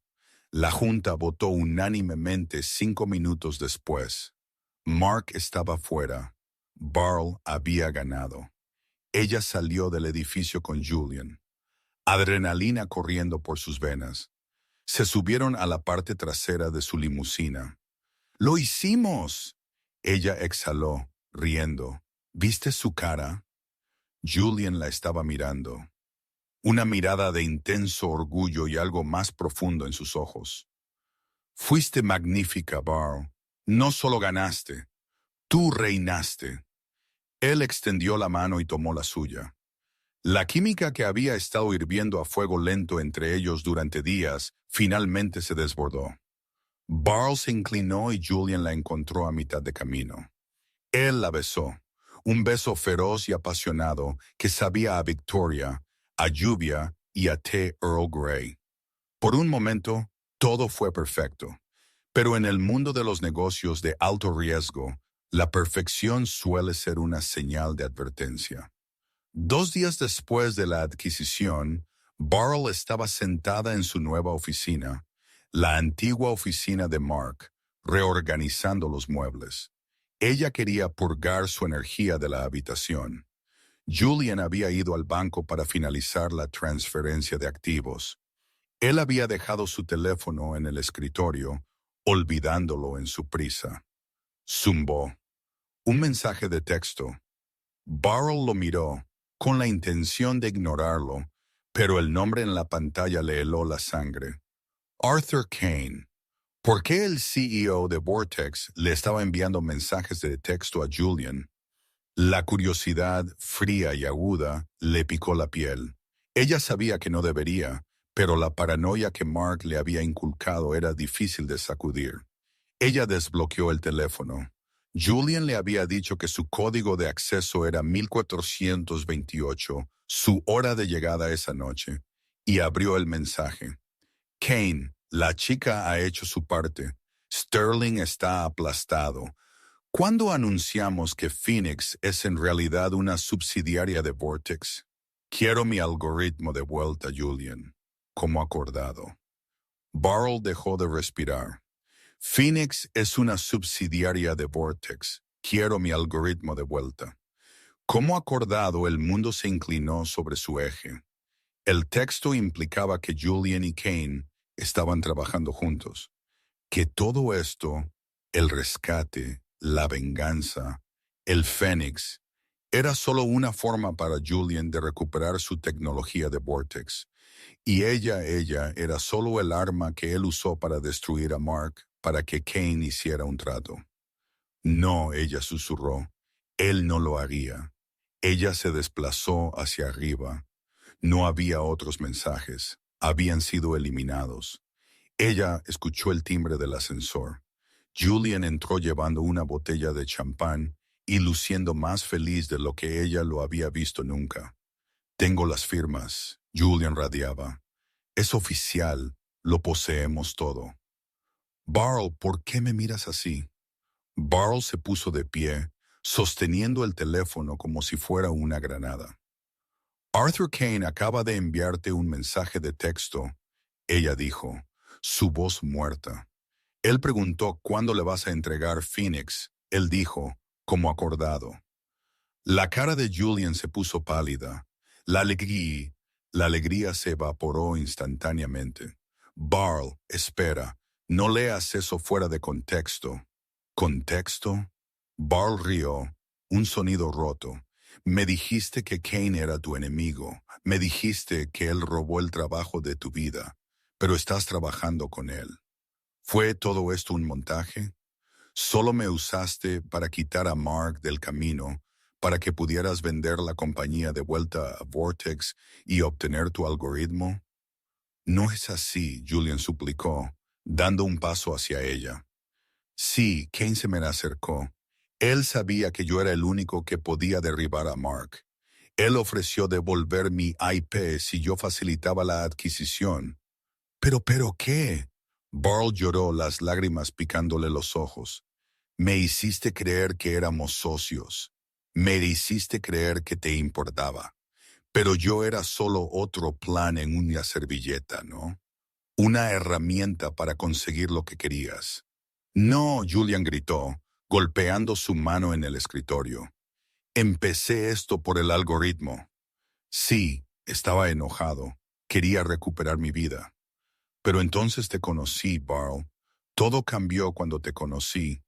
La junta votó unánimemente 5 minutos después. Mark estaba fuera. Burrell había ganado. Ella salió del edificio con Julian. Adrenalina corriendo por sus venas. Se subieron a la parte trasera de su limusina. «¡Lo hicimos!», ella exhaló, riendo. «¿Viste su cara?». Julian la estaba mirando. Una mirada de intenso orgullo y algo más profundo en sus ojos. «Fuiste magnífica, Burrell. No solo ganaste, tú reinaste». Él extendió la mano y tomó la suya. La química que había estado hirviendo a fuego lento entre ellos durante días finalmente se desbordó. Burrell se inclinó y Julian la encontró a mitad de camino. Él la besó, un beso feroz y apasionado que sabía a victoria, a lluvia y a té Earl Grey. Por un momento, todo fue perfecto. Pero en el mundo de los negocios de alto riesgo, la perfección suele ser una señal de advertencia. 2 días después de la adquisición, Burrell estaba sentada en su nueva oficina, la antigua oficina de Mark, reorganizando los muebles. Ella quería purgar su energía de la habitación. Julian había ido al banco para finalizar la transferencia de activos. Él había dejado su teléfono en el escritorio, olvidándolo en su prisa. Zumbó. Un mensaje de texto. Burrell lo miró, con la intención de ignorarlo, pero el nombre en la pantalla le heló la sangre. Arthur Kane. ¿Por qué el CEO de Vortex le estaba enviando mensajes de texto a Julian? La curiosidad, fría y aguda, le picó la piel. Ella sabía que no debería, pero la paranoia que Mark le había inculcado era difícil de sacudir. Ella desbloqueó el teléfono. Julian le había dicho que su código de acceso era 1428, su hora de llegada esa noche, y abrió el mensaje. «Kane, la chica ha hecho su parte. Sterling está aplastado. ¿Cuándo anunciamos que Phoenix es en realidad una subsidiaria de Vortex? Quiero mi algoritmo de vuelta, Julian, como acordado». Burrell dejó de respirar. «Phoenix es una subsidiaria de Vortex. Quiero mi algoritmo de vuelta». Como acordado, el mundo se inclinó sobre su eje. El texto implicaba que Julian y Kane estaban trabajando juntos. Que todo esto, el rescate, la venganza, el Fénix, era solo una forma para Julian de recuperar su tecnología de Vortex. Y ella era solo el arma que él usó para destruir a Mark, para que Kane hiciera un trato. «No», ella susurró, «él no lo haría». Ella se desplazó hacia arriba. No había otros mensajes. Habían sido eliminados. Ella escuchó el timbre del ascensor. Julian entró llevando una botella de champán y luciendo más feliz de lo que ella lo había visto nunca. Tengo las firmas. Julian radiaba. Es oficial. Lo poseemos todo. Barl, ¿por qué me miras así? Barl se puso de pie, sosteniendo el teléfono como si fuera una granada. Arthur Kane acaba de enviarte un mensaje de texto, ella dijo, su voz muerta. Él preguntó cuándo le vas a entregar Phoenix. Él dijo, como acordado. La cara de Julian se puso pálida. La alegría se evaporó instantáneamente. Barl, espera, no leas eso fuera de contexto. ¿Contexto? Barl rió, un sonido roto. Me dijiste que Kane era tu enemigo. Me dijiste que él robó el trabajo de tu vida, pero estás trabajando con él. ¿Fue todo esto un montaje? ¿Solo me usaste para quitar a Mark del camino, para que pudieras vender la compañía de vuelta a Vortex y obtener tu algoritmo? No es así, Julian suplicó, dando un paso hacia ella. Sí, Kane se me acercó. Él sabía que yo era el único que podía derribar a Mark. Él ofreció devolver mi IP si yo facilitaba la adquisición. ¿Pero qué? Barl lloró, las lágrimas picándole los ojos. Me hiciste creer que éramos socios. Me hiciste creer que te importaba. Pero yo era solo otro plan en una servilleta, ¿no? Una herramienta para conseguir lo que querías. No, Julian gritó, golpeando su mano en el escritorio. Empecé esto por el algoritmo. Sí, estaba enojado. Quería recuperar mi vida. Pero entonces te conocí, Barl. Todo cambió cuando te conocí.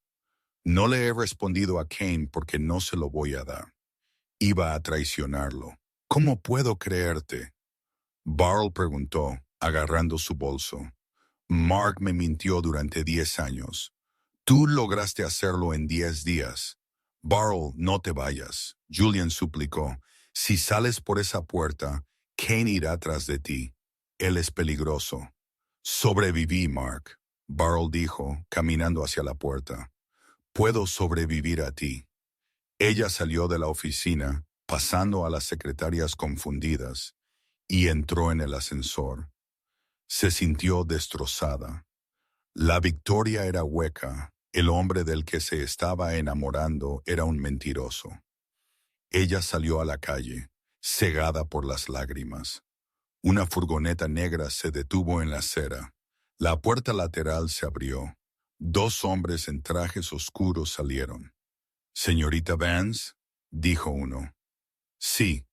No le he respondido a Kane porque no se lo voy a dar. Iba a traicionarlo. ¿Cómo puedo creerte? Barl preguntó, agarrando su bolso. Mark me mintió durante 10 años. Tú lograste hacerlo en 10 días. Barl, no te vayas. Julian suplicó. Si sales por esa puerta, Kane irá tras de ti. Él es peligroso. Sobreviví, Mark. Barl dijo, caminando hacia la puerta. Puedo sobrevivir a ti. Ella salió de la oficina, pasando a las secretarias confundidas, y entró en el ascensor. Se sintió destrozada. La victoria era hueca. El hombre del que se estaba enamorando era un mentiroso. Ella salió a la calle, cegada por las lágrimas. Una furgoneta negra se detuvo en la acera. La puerta lateral se abrió. 2 hombres en trajes oscuros salieron. «Señorita Vance», dijo uno. «Sí».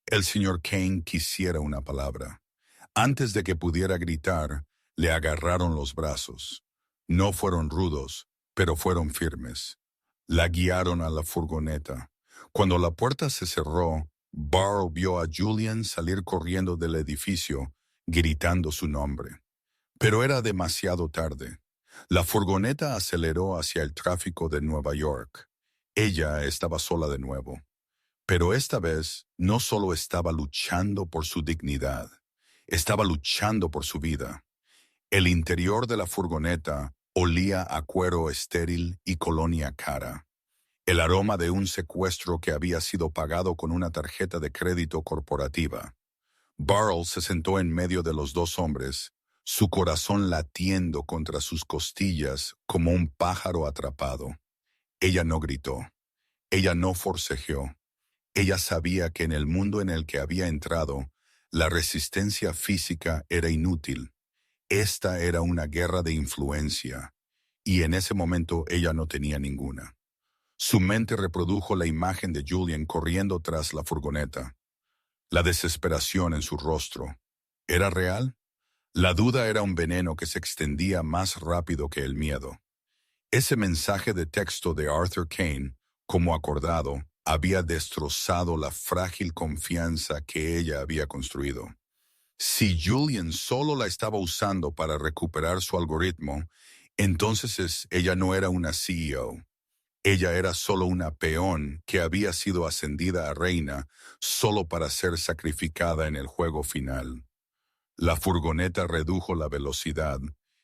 El señor Kane quisiera una palabra. Antes de que pudiera gritar, le agarraron los brazos. No fueron rudos, pero fueron firmes. La guiaron a la furgoneta. Cuando la puerta se cerró, Barl vio a Julian salir corriendo del edificio, gritando su nombre. Pero era demasiado tarde. La furgoneta aceleró hacia el tráfico de Nueva York. Ella estaba sola de nuevo. Pero esta vez no solo estaba luchando por su dignidad, estaba luchando por su vida. El interior de la furgoneta olía a cuero estéril y colonia cara. El aroma de un secuestro que había sido pagado con una tarjeta de crédito corporativa. Barl se sentó en medio de los 2 hombres, su corazón latiendo contra sus costillas como un pájaro atrapado. Ella no gritó. Ella no forcejeó. Ella sabía que en el mundo en el que había entrado, la resistencia física era inútil. Esta era una guerra de influencia, y en ese momento ella no tenía ninguna. Su mente reprodujo la imagen de Julian corriendo tras la furgoneta. La desesperación en su rostro. ¿Era real? La duda era un veneno que se extendía más rápido que el miedo. Ese mensaje de texto de Arthur Kane, como acordado, había destrozado la frágil confianza que ella había construido. Si Julian solo la estaba usando para recuperar su algoritmo, entonces ella no era una CEO. Ella era solo una peón que había sido ascendida a reina solo para ser sacrificada en el juego final. La furgoneta redujo la velocidad,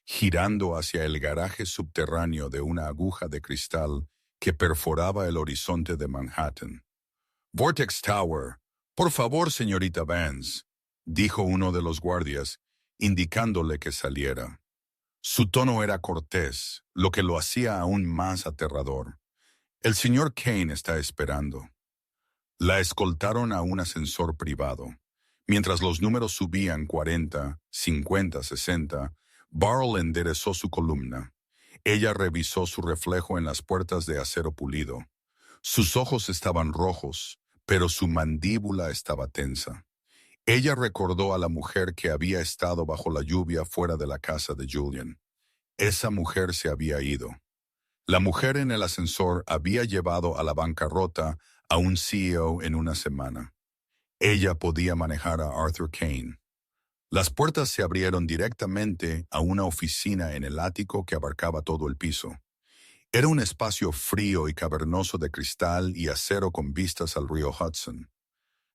girando hacia el garaje subterráneo de una aguja de cristal que perforaba el horizonte de Manhattan. «Vortex Tower», Por favor, señorita Vance, dijo uno de los guardias, indicándole que saliera. Su tono era cortés, lo que lo hacía aún más aterrador. El señor Kane está esperando. La escoltaron a un ascensor privado. Mientras los números subían 40, 50, 60, Barrel enderezó su columna. Ella revisó su reflejo en las puertas de acero pulido. Sus ojos estaban rojos, pero su mandíbula estaba tensa. Ella recordó a la mujer que había estado bajo la lluvia fuera de la casa de Julian. Esa mujer se había ido. La mujer en el ascensor había llevado a la bancarrota a un CEO en una semana. Ella podía manejar a Arthur Kane. Las puertas se abrieron directamente a una oficina en el ático que abarcaba todo el piso. Era un espacio frío y cavernoso de cristal y acero con vistas al río Hudson.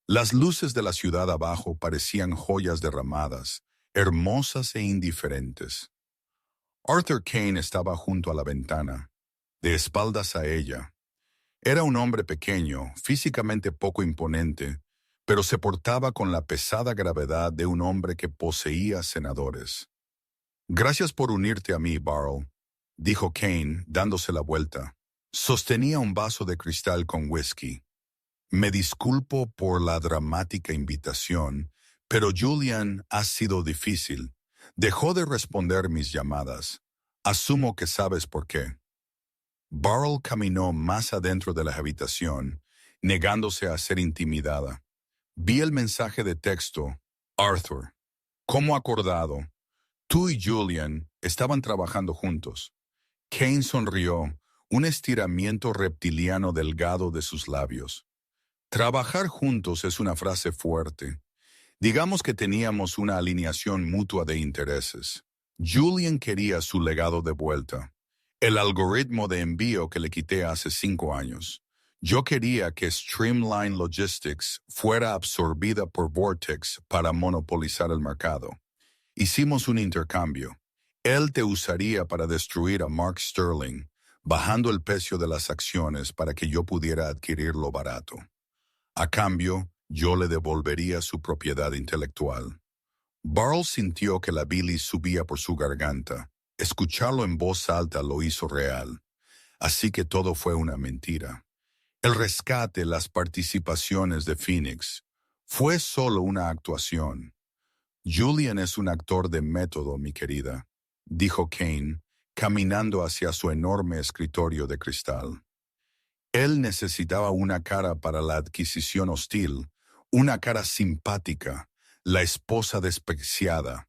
Las luces de la ciudad abajo parecían joyas derramadas, hermosas e indiferentes. Arthur Kane estaba junto a la ventana, de espaldas a ella. Era un hombre pequeño, físicamente poco imponente, pero se portaba con la pesada gravedad de un hombre que poseía senadores. «Gracias por unirte a mí, Barrel», dijo Kane, dándose la vuelta. Sostenía un vaso de cristal con whisky. «Me disculpo por la dramática invitación, pero Julian ha sido difícil. Dejó de responder mis llamadas. Asumo que sabes por qué». Barrel caminó más adentro de la habitación, negándose a ser intimidada. Vi el mensaje de texto. Arthur, como acordado, tú y Julian estaban trabajando juntos. Kane sonrió, un estiramiento reptiliano delgado de sus labios. Trabajar juntos es una frase fuerte. Digamos que teníamos una alineación mutua de intereses. Julian quería su legado de vuelta. El algoritmo de envío que le quité hace 5 años. Yo quería que Streamline Logistics fuera absorbida por Vortex para monopolizar el mercado. Hicimos un intercambio. Él te usaría para destruir a Mark Sterling, bajando el precio de las acciones para que yo pudiera adquirirlo barato. A cambio, yo le devolvería su propiedad intelectual. Barrel sintió que la bilis subía por su garganta. Escucharlo en voz alta lo hizo real. Así que todo fue una mentira. El rescate, las participaciones de Phoenix, fue solo una actuación. Julian es un actor de método, mi querida, dijo Kane, caminando hacia su enorme escritorio de cristal. Él necesitaba una cara para la adquisición hostil, una cara simpática, la esposa despreciada.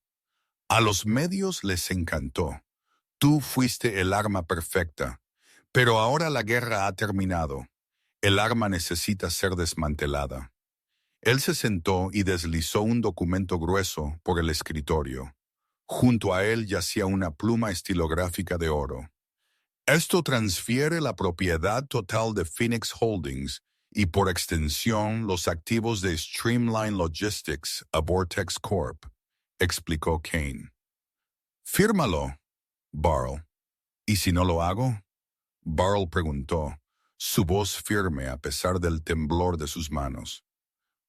A los medios les encantó. Tú fuiste el arma perfecta, pero ahora la guerra ha terminado. El arma necesita ser desmantelada. Él se sentó y deslizó un documento grueso por el escritorio. Junto a él yacía una pluma estilográfica de oro. Esto transfiere la propiedad total de Phoenix Holdings y por extensión los activos de Streamline Logistics a Vortex Corp, explicó Kane. Fírmalo, Barrel. ¿Y si no lo hago? Barrel preguntó, su voz firme a pesar del temblor de sus manos.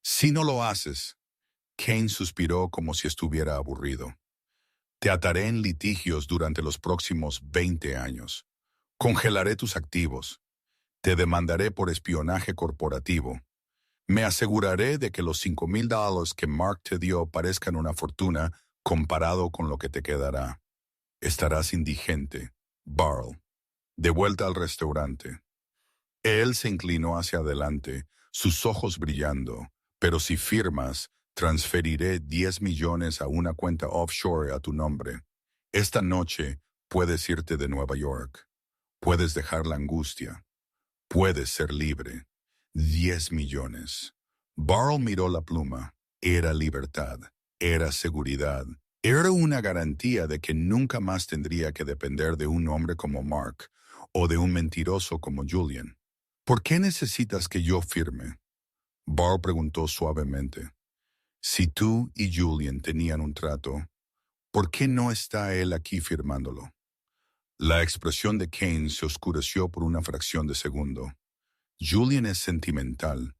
Si no lo haces, Kane suspiró como si estuviera aburrido. Te ataré en litigios durante los próximos 20 años. Congelaré tus activos. Te demandaré por espionaje corporativo. Me aseguraré de que los $5,000 que Mark te dio parezcan una fortuna comparado con lo que te quedará. Estarás indigente, Barrel. De vuelta al restaurante. Él se inclinó hacia adelante, sus ojos brillando. Pero si firmas, transferiré 10 millones a una cuenta offshore a tu nombre. Esta noche puedes irte de Nueva York. Puedes dejar la angustia. Puedes ser libre. 10 millones. Barrel miró la pluma. Era libertad. Era seguridad. Era una garantía de que nunca más tendría que depender de un hombre como Mark o de un mentiroso como Julian. ¿Por qué necesitas que yo firme? Barrel preguntó suavemente. Si tú y Julian tenían un trato, ¿por qué no está él aquí firmándolo? La expresión de Kane se oscureció por una fracción de segundo. Julian es sentimental.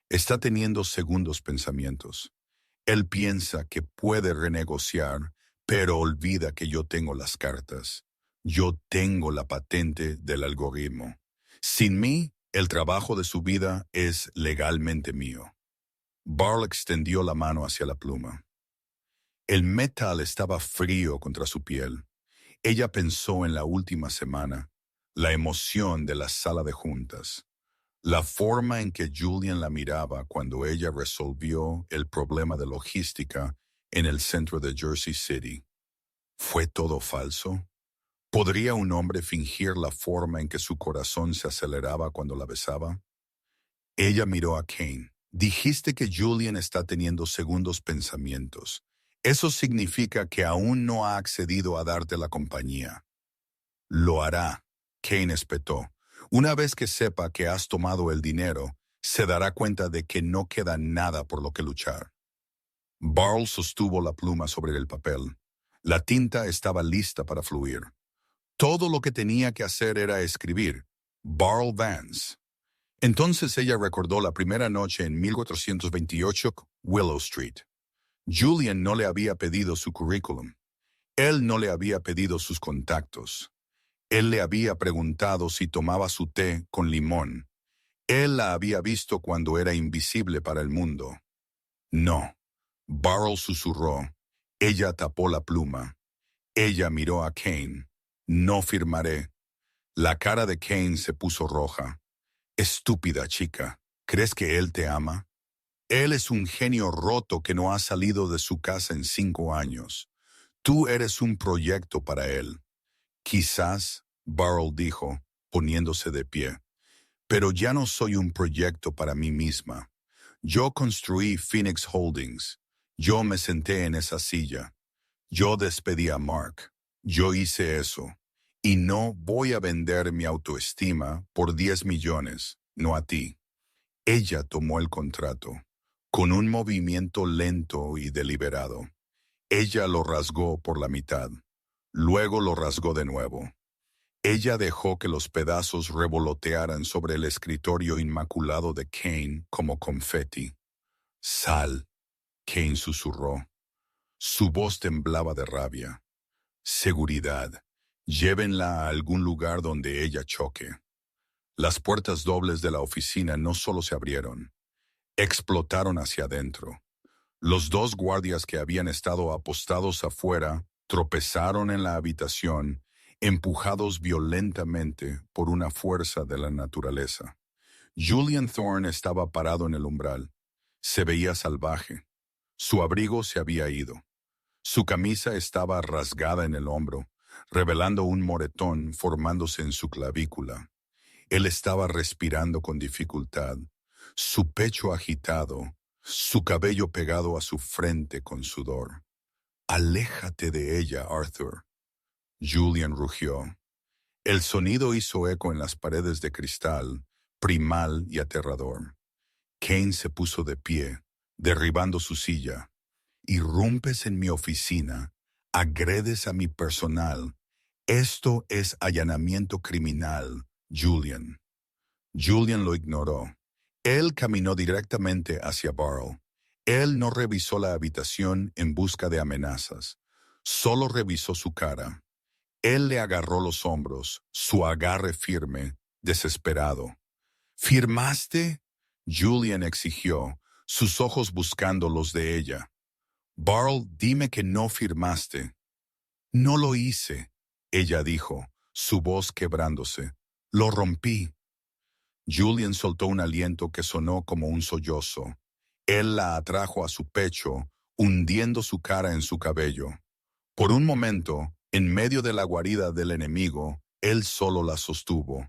Está teniendo segundos pensamientos. Él piensa que puede renegociar, pero olvida que yo tengo las cartas. Yo tengo la patente del algoritmo. Sin mí, el trabajo de su vida es legalmente mío. Barl extendió la mano hacia la pluma. El metal estaba frío contra su piel. Ella pensó en la última semana, la emoción de la sala de juntas, la forma en que Julian la miraba cuando ella resolvió el problema de logística en el centro de Jersey City. ¿Fue todo falso? ¿Podría un hombre fingir la forma en que su corazón se aceleraba cuando la besaba? Ella miró a Kane. Dijiste que Julian está teniendo segundos pensamientos. Eso significa que aún no ha accedido a darte la compañía. Lo hará, Kane espetó. Una vez que sepa que has tomado el dinero, se dará cuenta de que no queda nada por lo que luchar. Barl sostuvo la pluma sobre el papel. La tinta estaba lista para fluir. Todo lo que tenía que hacer era escribir Barl Vance. Entonces ella recordó la primera noche en 1428 Willow Street. Julian no le había pedido su currículum. Él no le había pedido sus contactos. Él le había preguntado si tomaba su té con limón. Él la había visto cuando era invisible para el mundo. No. Barl susurró. Ella tapó la pluma. Ella miró a Kane. No firmaré. La cara de Kane se puso roja. Estúpida chica. ¿Crees que él te ama? Él es un genio roto que no ha salido de su casa en 5 años. Tú eres un proyecto para él. Quizás, Barl dijo, poniéndose de pie. Pero ya no soy un proyecto para mí misma. Yo construí Phoenix Holdings. Yo me senté en esa silla. Yo despedí a Mark. Yo hice eso. Y no voy a vender mi autoestima por 10 millones, no a ti. Ella tomó el contrato, con un movimiento lento y deliberado. Ella lo rasgó por la mitad. Luego lo rasgó de nuevo. Ella dejó que los pedazos revolotearan sobre el escritorio inmaculado de Kane como confeti. Sal, Kane susurró. Su voz temblaba de rabia. Seguridad. Llévenla a algún lugar donde ella choque. Las puertas dobles de la oficina no solo se abrieron, explotaron hacia adentro. Los 2 guardias que habían estado apostados afuera tropezaron en la habitación, empujados violentamente por una fuerza de la naturaleza. Julian Thorne estaba parado en el umbral. Se veía salvaje. Su abrigo se había ido. Su camisa estaba rasgada en el hombro, revelando un moretón formándose en su clavícula. Él estaba respirando con dificultad, su pecho agitado, su cabello pegado a su frente con sudor. «Aléjate de ella, Arthur», Julian rugió. El sonido hizo eco en las paredes de cristal, primal y aterrador. Kane se puso de pie, derribando su silla. «Irrumpes en mi oficina, agredes a mi personal. Esto es allanamiento criminal, Julian». Julian lo ignoró. Él caminó directamente hacia Barl. Él no revisó la habitación en busca de amenazas. Solo revisó su cara. Él le agarró los hombros, su agarre firme, desesperado. «¿Firmaste?», Julian exigió, sus ojos buscando los de ella. «Barl, dime que no firmaste». «No lo hice», ella dijo, su voz quebrándose. «Lo rompí». Julian soltó un aliento que sonó como un sollozo. Él la atrajo a su pecho, hundiendo su cara en su cabello. Por un momento, en medio de la guarida del enemigo, él solo la sostuvo.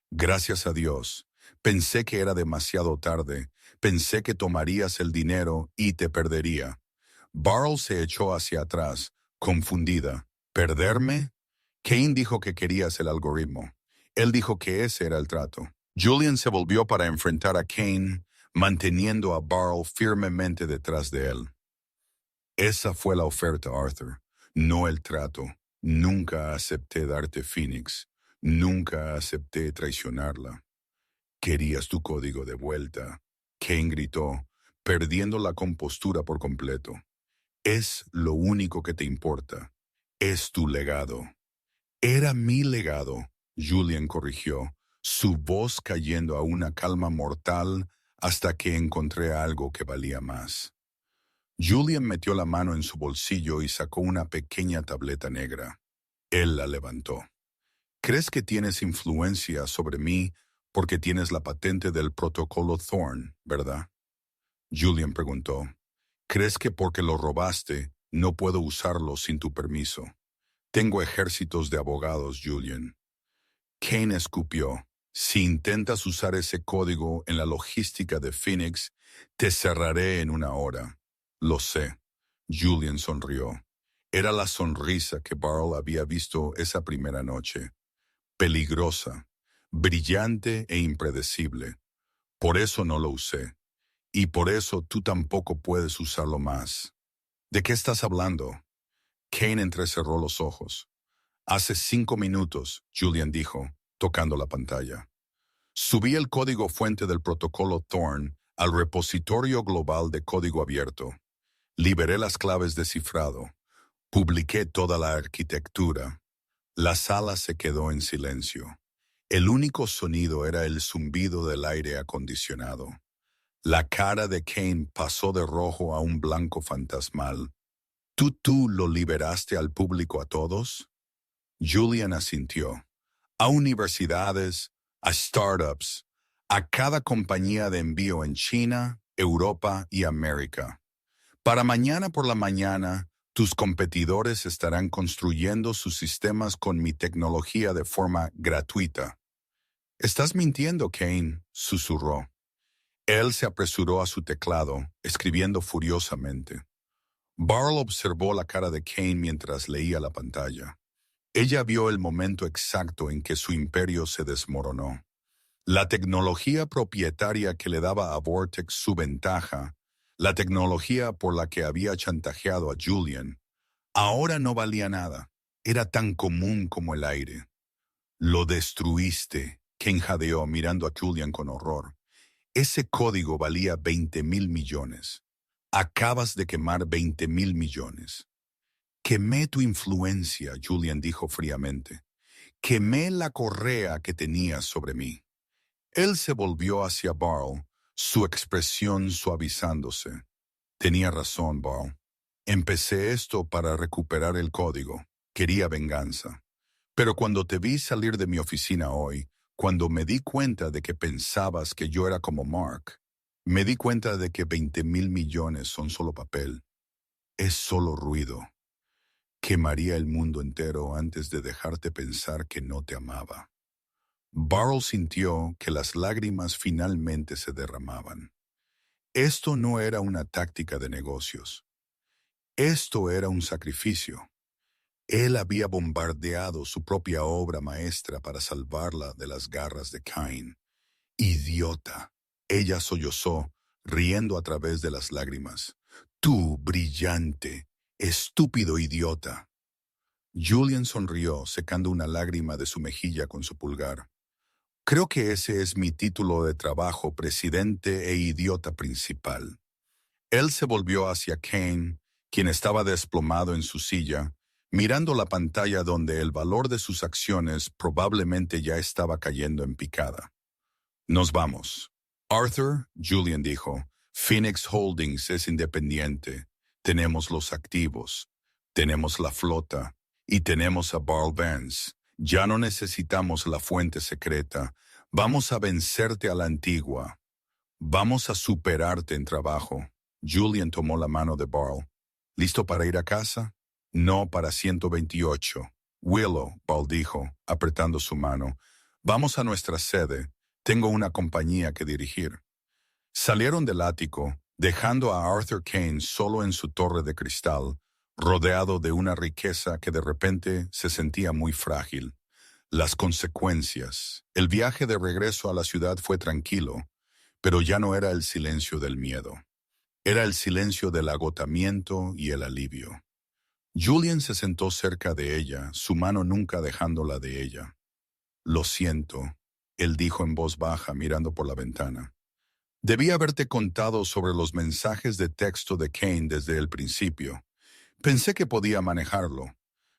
«Gracias a Dios. Pensé que era demasiado tarde. Pensé que tomarías el dinero y te perdería». Barl se echó hacia atrás, confundida. ¿Perderme? Kane dijo que querías el algoritmo. Él dijo que ese era el trato. Julian se volvió para enfrentar a Kane, manteniendo a Barl firmemente detrás de él. «Esa fue la oferta, Arthur, no el trato. Nunca acepté darte Phoenix. Nunca acepté traicionarla. Querías tu código de vuelta. Kane gritó, perdiendo la compostura por completo. Es lo único que te importa. Es tu legado. Era mi legado, Julian corrigió, su voz cayendo a una calma mortal hasta que encontré algo que valía más. Julian metió la mano en su bolsillo y sacó una pequeña tableta negra. Él la levantó. ¿Crees que tienes influencia sobre mí porque tienes la patente del protocolo Thorne, verdad? Julian preguntó. ¿Crees que porque lo robaste no puedo usarlo sin tu permiso? Tengo ejércitos de abogados, Julian. Kane escupió. Si intentas usar ese código en la logística de Phoenix, te cerraré en una hora. Lo sé. Julian sonrió. Era la sonrisa que Barl había visto esa primera noche. Peligrosa, brillante e impredecible. Por eso no lo usé. Y por eso tú tampoco puedes usarlo más. ¿De qué estás hablando? Kane entrecerró los ojos. Hace 5 minutos, Julian dijo, tocando la pantalla. Subí el código fuente del protocolo Thorne al repositorio global de código abierto. Liberé las claves de cifrado. Publiqué toda la arquitectura. La sala se quedó en silencio. El único sonido era el zumbido del aire acondicionado. La cara de Kane pasó de rojo a un blanco fantasmal. ¿Tú lo liberaste al público a todos? Julian asintió. A universidades, a startups, a cada compañía de envío en China, Europa y América. Para mañana por la mañana, tus competidores estarán construyendo sus sistemas con mi tecnología de forma gratuita. Estás mintiendo, Kane, susurró. Él se apresuró a su teclado, escribiendo furiosamente. Barl observó la cara de Kane mientras leía la pantalla. Ella vio el momento exacto en que su imperio se desmoronó. La tecnología propietaria que le daba a Vortex su ventaja, la tecnología por la que había chantajeado a Julian, ahora no valía nada. Era tan común como el aire. Lo destruiste, Kane jadeó mirando a Julian con horror. Ese código valía 20,000 millones. Acabas de quemar 20,000 millones. Quemé tu influencia, Julian dijo fríamente. Quemé la correa que tenías sobre mí. Él se volvió hacia Barl, su expresión suavizándose. Tenía razón, Barl. Empecé esto para recuperar el código. Quería venganza. Pero cuando te vi salir de mi oficina hoy, cuando me di cuenta de que pensabas que yo era como Mark, me di cuenta de que 20,000 millones son solo papel. Es solo ruido. Quemaría el mundo entero antes de dejarte pensar que no te amaba. Barl sintió que las lágrimas finalmente se derramaban. Esto no era una táctica de negocios. Esto era un sacrificio. Él había bombardeado su propia obra maestra para salvarla de las garras de Cain. Idiota. Ella sollozó, riendo a través de las lágrimas. Tú, brillante, estúpido idiota. Julian sonrió, secando una lágrima de su mejilla con su pulgar. Creo que ese es mi título de trabajo, presidente e idiota principal. Él se volvió hacia Kane, quien estaba desplomado en su silla, mirando la pantalla donde el valor de sus acciones probablemente ya estaba cayendo en picada. Nos vamos. Arthur, Julian dijo, Phoenix Holdings es independiente. Tenemos los activos, tenemos la flota y tenemos a Barl Vance. Ya no necesitamos la fuente secreta. Vamos a vencerte a la antigua. Vamos a superarte en trabajo. Julian tomó la mano de Barl. ¿Listo para ir a casa? No para 128. Willow, Barl dijo, apretando su mano. Vamos a nuestra sede. Tengo una compañía que dirigir. Salieron del ático, dejando a Arthur Kane solo en su torre de cristal, rodeado de una riqueza que de repente se sentía muy frágil. Las consecuencias. El viaje de regreso a la ciudad fue tranquilo, pero ya no era el silencio del miedo. Era el silencio del agotamiento y el alivio. Julian se sentó cerca de ella, su mano nunca dejándola de ella. Lo siento, él dijo en voz baja mirando por la ventana. Debí haberte contado sobre los mensajes de texto de Kane desde el principio. Pensé que podía manejarlo.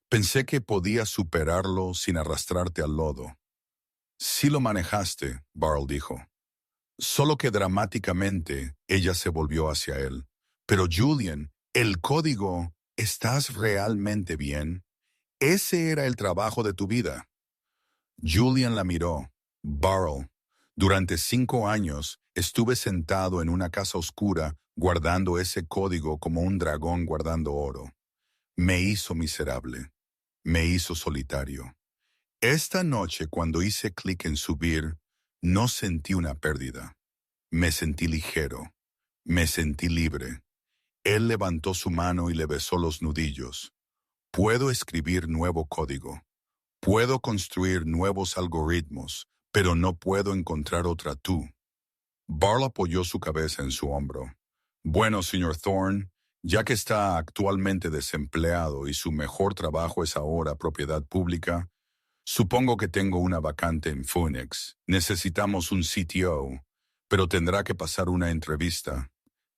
Pensé que podía superarlo sin arrastrarte al lodo. Sí lo manejaste, Barl dijo. Solo que dramáticamente ella se volvió hacia él. Pero Julian, el código, ¿estás realmente bien? Ese era el trabajo de tu vida. Julian la miró. Barl, durante 5 años estuve sentado en una casa oscura guardando ese código como un dragón guardando oro. Me hizo miserable. Me hizo solitario. Esta noche, cuando hice clic en subir, no sentí una pérdida. Me sentí ligero. Me sentí libre. Él levantó su mano y le besó los nudillos. Puedo escribir nuevo código. Puedo construir nuevos algoritmos, pero no puedo encontrar otra tú. Barl apoyó su cabeza en su hombro. Bueno, señor Thorne, ya que está actualmente desempleado y su mejor trabajo es ahora propiedad pública, supongo que tengo una vacante en Phoenix. Necesitamos un CTO, pero tendrá que pasar una entrevista.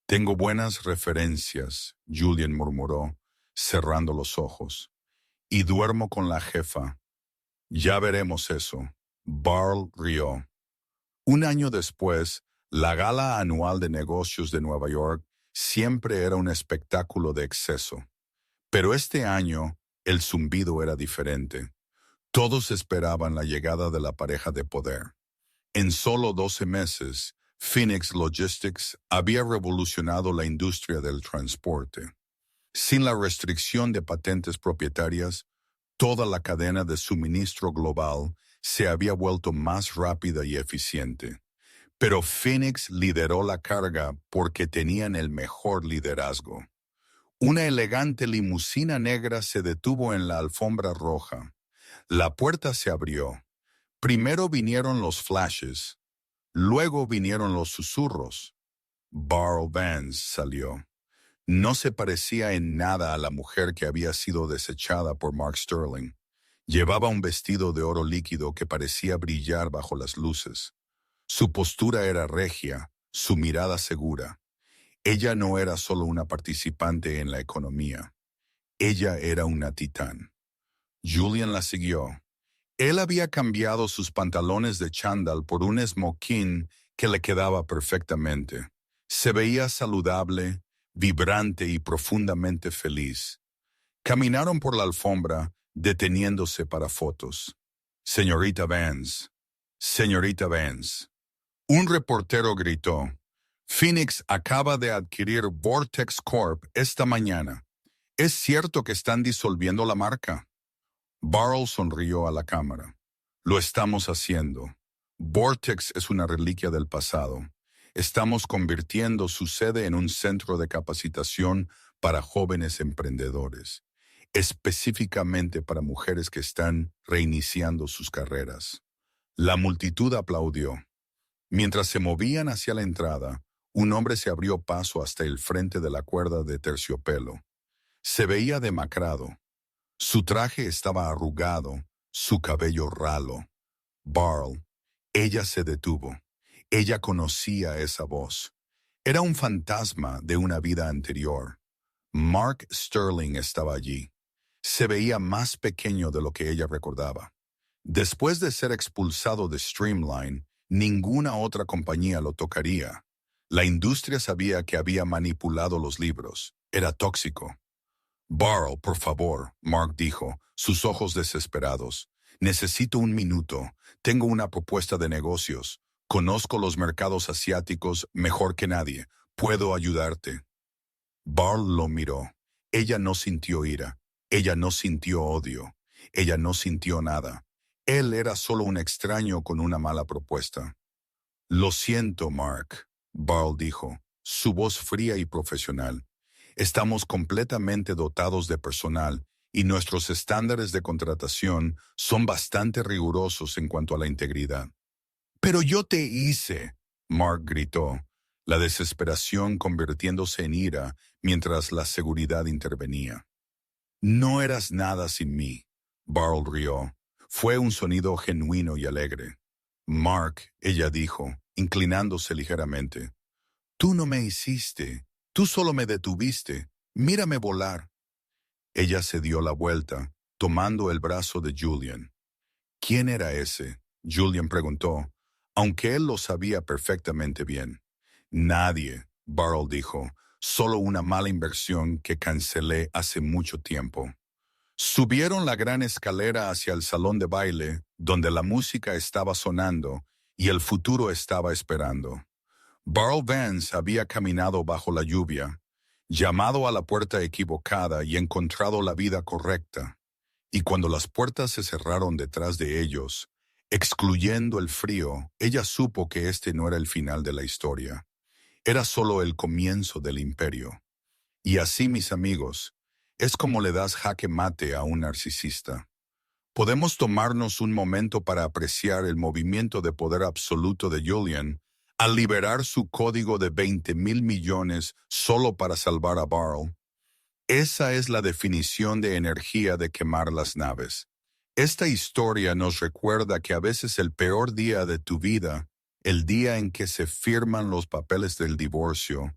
Tengo buenas referencias, Julian murmuró, cerrando los ojos. Y duermo con la jefa. Ya veremos eso. Barl rió. Un año después, la gala anual de negocios de Nueva York siempre era un espectáculo de exceso. Pero este año, el zumbido era diferente. Todos esperaban la llegada de la pareja de poder. En solo 12 meses, Phoenix Logistics había revolucionado la industria del transporte. Sin la restricción de patentes propietarias, toda la cadena de suministro global se había vuelto más rápida y eficiente. Pero Phoenix lideró la carga porque tenían el mejor liderazgo. Una elegante limusina negra se detuvo en la alfombra roja. La puerta se abrió. Primero vinieron los flashes. Luego vinieron los susurros. Barl Vance salió. No se parecía en nada a la mujer que había sido desechada por Mark Sterling. Llevaba un vestido de oro líquido que parecía brillar bajo las luces. Su postura era regia, su mirada segura. Ella no era solo una participante en la economía. Ella era una titán. Julian la siguió. Él había cambiado sus pantalones de chándal por un smoking que le quedaba perfectamente. Se veía saludable, vibrante y profundamente feliz. Caminaron por la alfombra, deteniéndose para fotos. Señorita Vance. Señorita Vance. Un reportero gritó. Phoenix acaba de adquirir Vortex Corp esta mañana. ¿Es cierto que están disolviendo la marca? Barl sonrió a la cámara. Lo estamos haciendo. Vortex es una reliquia del pasado. Estamos convirtiendo su sede en un centro de capacitación para jóvenes emprendedores, específicamente para mujeres que están reiniciando sus carreras. La multitud aplaudió. Mientras se movían hacia la entrada, un hombre se abrió paso hasta el frente de la cuerda de terciopelo. Se veía demacrado. Su traje estaba arrugado, su cabello ralo. Barl. Ella se detuvo. Ella conocía esa voz. Era un fantasma de una vida anterior. Mark Sterling estaba allí. Se veía más pequeño de lo que ella recordaba. Después de ser expulsado de Streamline, ninguna otra compañía lo tocaría. La industria sabía que había manipulado los libros. Era tóxico. Barl, por favor, Mark dijo, sus ojos desesperados. Necesito un minuto. Tengo una propuesta de negocios. Conozco los mercados asiáticos mejor que nadie. Puedo ayudarte. Barl lo miró. Ella no sintió ira. Ella no sintió odio. Ella no sintió nada. Él era solo un extraño con una mala propuesta. Lo siento, Mark, Barl dijo, su voz fría y profesional. Estamos completamente dotados de personal y nuestros estándares de contratación son bastante rigurosos en cuanto a la integridad. Pero yo te hice, Mark gritó, la desesperación convirtiéndose en ira mientras la seguridad intervenía. No eras nada sin mí, Barl rió. Fue un sonido genuino y alegre. Mark, ella dijo, inclinándose ligeramente, Tú no me hiciste, tú solo me detuviste, mírame volar. Ella se dio la vuelta, tomando el brazo de Julian. ¿Quién era ese? Julian preguntó, aunque él lo sabía perfectamente bien. Nadie, Burl dijo, solo una mala inversión que cancelé hace mucho tiempo. Subieron la gran escalera hacia el salón de baile, donde la música estaba sonando y el futuro estaba esperando. Burl Vance había caminado bajo la lluvia, llamado a la puerta equivocada y encontrado la vida correcta. Y cuando las puertas se cerraron detrás de ellos, excluyendo el frío, ella supo que este no era el final de la historia. Era solo el comienzo del imperio. Y así, mis amigos, es como le das jaque mate a un narcisista. Podemos tomarnos un momento para apreciar el movimiento de poder absoluto de Julian al liberar su código de 20,000 millones solo para salvar a Burl. Esa es la definición de energía de quemar las naves. Esta historia nos recuerda que a veces el peor día de tu vida, el día en que se firman los papeles del divorcio,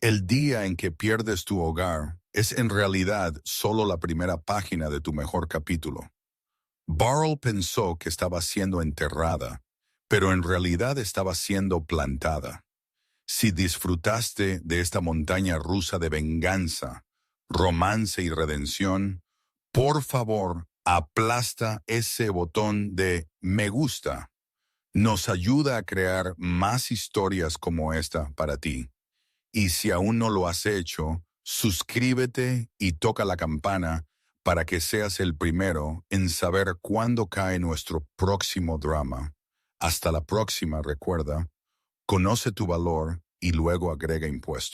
el día en que pierdes tu hogar, es en realidad solo la primera página de tu mejor capítulo. Burl pensó que estaba siendo enterrada, pero en realidad estaba siendo plantada. Si disfrutaste de esta montaña rusa de venganza, romance y redención, por favor, aplasta ese botón de me gusta. Nos ayuda a crear más historias como esta para ti. Y si aún no lo has hecho, suscríbete y toca la campana para que seas el primero en saber cuándo cae nuestro próximo drama. Hasta la próxima, recuerda, conoce tu valor y luego agrega impuestos.